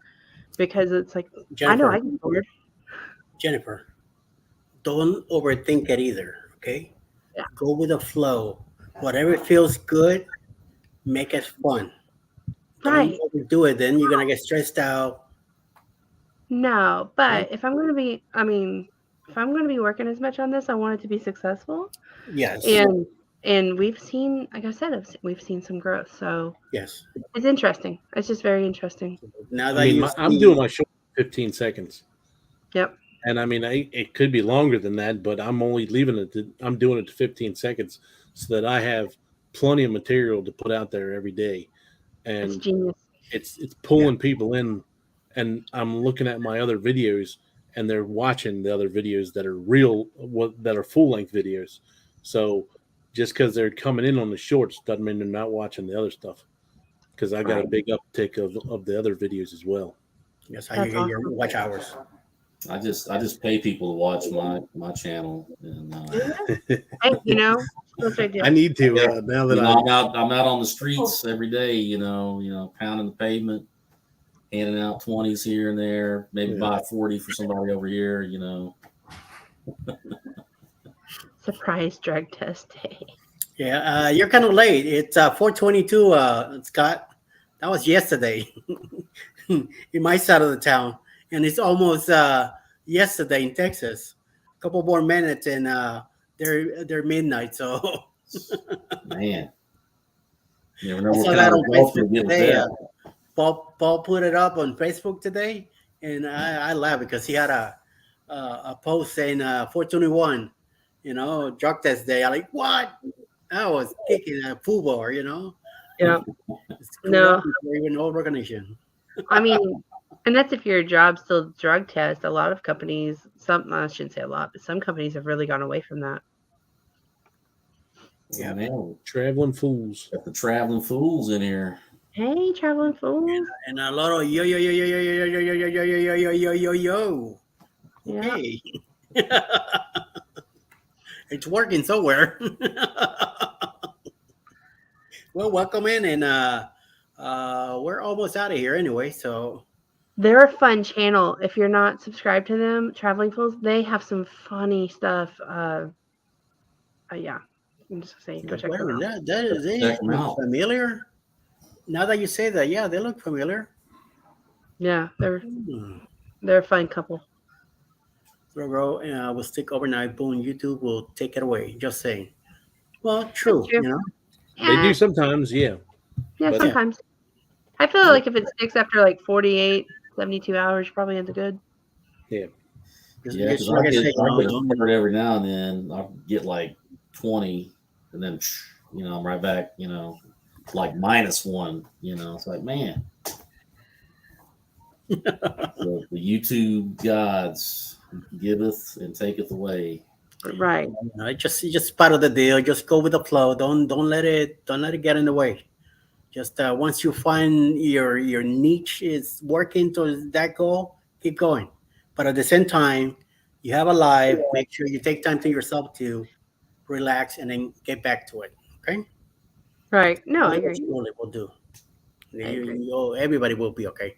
because it's like, I know Jennifer, I get bored. Jennifer, don't overthink it either. Okay. Yeah. Go with the flow. Whatever feels good, make it fun. Right. Don't overdo it. Then you're gonna get stressed out. No, but if I'm going to be working as much on this, I want it to be successful. Yes. And we've seen, like I said, we've seen some growth. So Yes. it's interesting. It's just very interesting. Now that I mean, you I'm see- doing my short 15 seconds. Yep. And I mean, it could be longer than that, but I'm only I'm doing it to 15 seconds so that I have plenty of material to put out there every day. It's And genius. it's pulling people in, and I'm looking at my other videos, and they're watching the other videos that are full length videos. So just because they're coming in on the shorts doesn't mean they're not watching the other stuff. because I got a big uptick of the other videos as well. That's how you That's get your awesome. watch hours. I just pay people to watch my channel, and Hey, you know, that's what I do. I need to now that you know, I'm out on the streets every day. You know, pounding the pavement, handing out 20s here and there, maybe Yeah. buy 40 for somebody over here. You know, Surprise drug test day. Yeah, you're kind of late. It's 4:22, Scott. That was yesterday in my side of the town, and it's almost yesterday in Texas. A couple more minutes, and they're midnight. So man, you never know I what saw kind that of on results you Facebook get with today. that. Paul put it up on Facebook today, and I laughed because he had a post saying 421, drug test day. I like, what? I was kicking a football, Yeah. It's No. or even no recognition. I mean, and that's if your job's still drug test. A lot of companies, I shouldn't say a lot, but some companies have really gone away from that. Yeah. Man, Traveling fools. got the traveling fools in here. Hey, traveling fools. And a lot of yo. Yeah. Okay. It's working somewhere. Well, welcome in, and we're almost out of here anyway. So They're a fun channel. If you're not subscribed to them, Traveling Fools, they have some funny stuff. Yeah. I'm just saying, go check wait a them out. minute, that is Check 'em out. familiar. Now that you say that, yeah, they look familiar. Yeah, they're Hmm. a fun couple. Bro, we'll stick overnight. Boom, YouTube will take it away. Just saying. Well, true. true. They do sometimes, yeah. Yeah, But- sometimes. I feel like if it sticks after like 48, 72 hours, probably ends good. Yeah, Just because like I I get said, bored every now and then. I get like 20, and then I'm right back. Like -1. It's like, man, the YouTube gods giveth and taketh away. Right. it's just part of the deal. Just go with the flow. Don't let it get in the way. Just once you find your niche is working towards that goal, keep going. But at the same time, you have a life. Make sure you take time to yourself to relax and then get back to it. Okay. Right. No, I agree. Slowly we'll do. I agree. Everybody will be okay.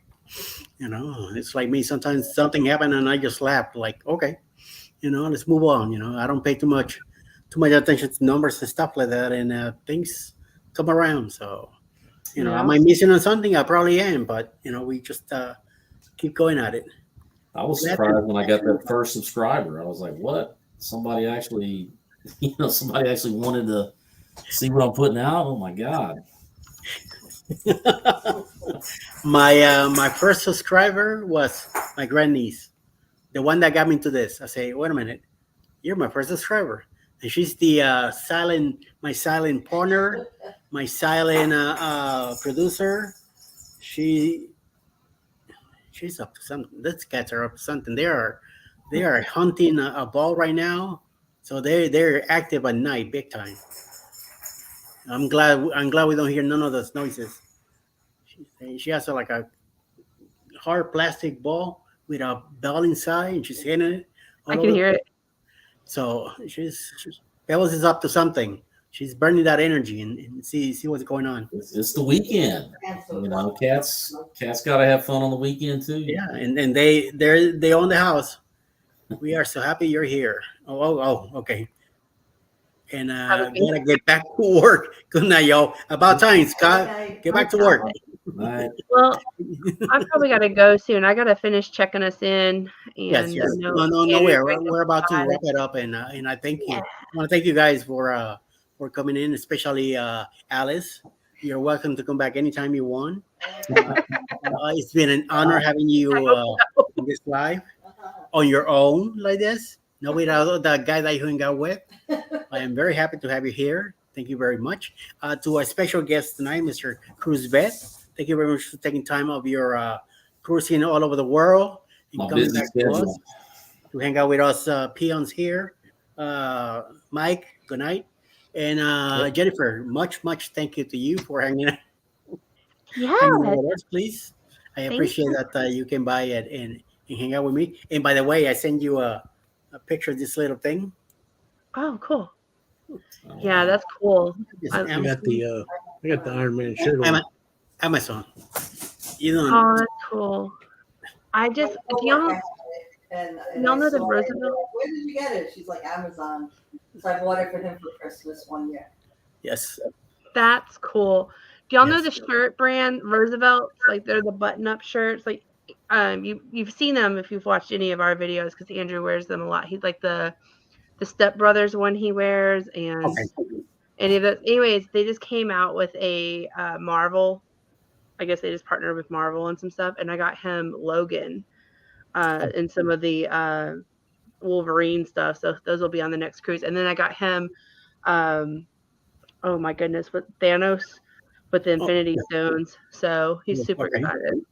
It's like me. Sometimes something happened and I just laughed. Like, okay, let's move on. I don't pay too much attention to numbers and stuff like that, and things come around. So, Yeah. am I missing on something? I probably am, but we just keep going at it. I was surprised when I got that first subscriber. I was like, what? Somebody actually wanted to see what I'm putting out. Oh my God. My first subscriber was my grandniece, the one that got me into this. I say, wait a minute, you're my first subscriber, and she's the my silent partner, my silent producer. She's up to something. These cats are up to something. They are hunting a ball right now, so they're active at night, big time. I'm glad we don't hear none of those noises. She has like a hard plastic ball with a bell inside, and she's hitting it. I can hear it. So Bells is up to something. She's burning that energy and see what's going on. It's the weekend. Cats got to have fun on the weekend too. Yeah, and they own the house. We are so happy you're here. Oh, okay. And gotta get back to work. Good night, y'all. About time, Scott. Get back to work. Right. Well, I probably got to go soon. I got to finish checking us in. And Yes. No. We're about to wrap it up, and I thank you. I want to thank you guys for coming in, especially Alice. You're welcome to come back anytime you want. It's been an honor having you in this live on your own like this. No, without the guy that you hang out with. I am very happy to have you here. Thank you very much. To our special guest tonight, Mr. Cruz Bet. Thank you very much for taking time of your cruising all over the world and My coming busy back to schedule. us to hang out with us peons here. Mike, good night. And Jennifer, much thank you to you for hanging out. Yeah. hanging out with us, please. I Thank appreciate you. that you can buy it and hang out with me. And by the way, I send you a picture of this little thing. Oh, cool. Oh, Yeah, wow. that's cool. It's I- I got the Iron Man shirt on. Amazon. You know, Oh, that's cool. I just, My do y'all, coworker had it, and y'all I know the saw it, Roosevelt? and I'm like, where did you get it? She's like, Amazon. So I bought it for him for Christmas one year. yes. That's cool. Do y'all know Yes. the shirt brand Roosevelt's? Like they're the button-up shirts. Like you've seen them if you've watched any of our videos because Andrew wears them a lot. He's like the Step Brothers one he wears and Okay. any of those. Anyways, they just came out with a Marvel. I guess they just partnered with Marvel and some stuff. And I got him Logan and some of the Wolverine stuff. So those will be on the next cruise. And then I got him oh my goodness, with Thanos with the Infinity Stones. So he's super Okay. excited.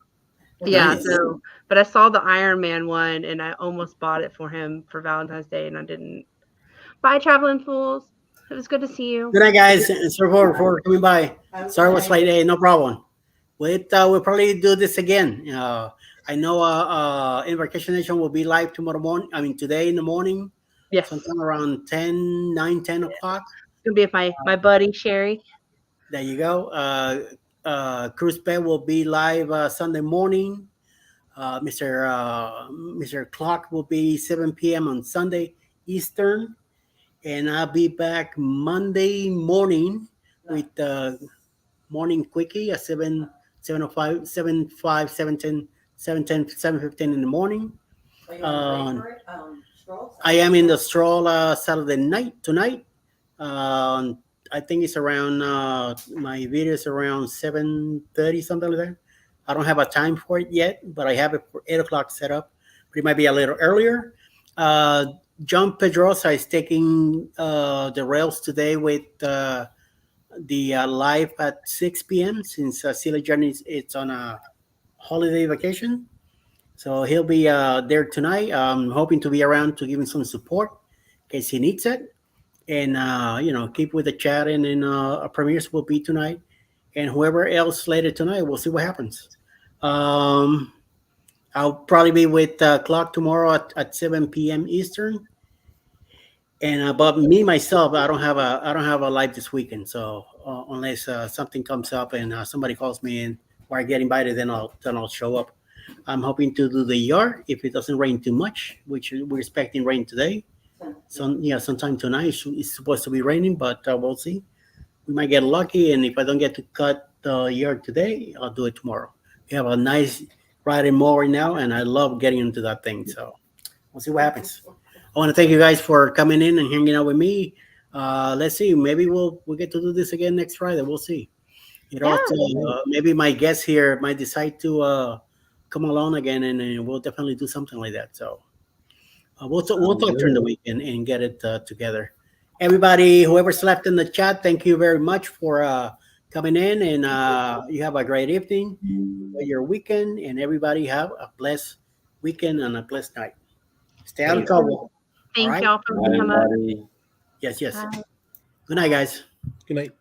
Yeah, Nice. so but I saw the Iron Man one and I almost bought it for him for Valentine's Day and I didn't. Bye, traveling fools. It was good to see you. Good night, guys. And sorry for coming by. Sorry it was late. Hey, no problem. We'll probably do this again. I know in Vacation Nation will be live tomorrow morning. I mean, today in the morning, Yes. sometime around 10 o'clock. It's gonna be with my buddy Sherry. There you go. Cruise Bay will be live Sunday morning. Mr. Clock will be 7 p.m. on Sunday Eastern. And I'll be back Monday morning with morning quickie at 7:05, 7:05, 7:10, 7:10, 7:15 in the morning. Are you on the break for it? Stroll? I am in the stroll Saturday night tonight. I think it's around my video is around 7:30, something like that. I don't have a time for it yet, but I have it for 8 o'clock set up. But it might be a little earlier. John Pedrosa is taking the rails today with the live at 6 p.m. since Silly Journey it's on a holiday vacation. So he'll be there tonight. I'm hoping to be around to give him some support in case he needs it. And, keep with the chat. And then our premieres will be tonight. And whoever else later tonight, we'll see what happens. I'll probably be with Clock tomorrow at 7 p.m. Eastern. And but me myself, I don't have a live this weekend. So unless something comes up and somebody calls me in or I get invited, then I'll show up. I'm hoping to do the yard if it doesn't rain too much, which we're expecting rain today. Sometime tonight it's supposed to be raining, but we'll see. We might get lucky, and if I don't get to cut the yard today, I'll do it tomorrow. We have a nice riding mower now, and I love getting into that thing. So we'll see what happens. I want to thank you guys for coming in and hanging out with me. Let's see. Maybe we'll get to do this again next Friday. We'll see. Maybe my guests here might decide to come along again, and we'll definitely do something like that. So we'll talk during the week and get it together. Everybody, whoever's left in the chat, thank you very much for coming in, and you have a great evening, enjoy your weekend, and everybody have a blessed weekend and a blessed night. Stay out of trouble. Thank All right. y'all for Bye, coming. everybody. Yes. Bye. Good night, guys. Good night.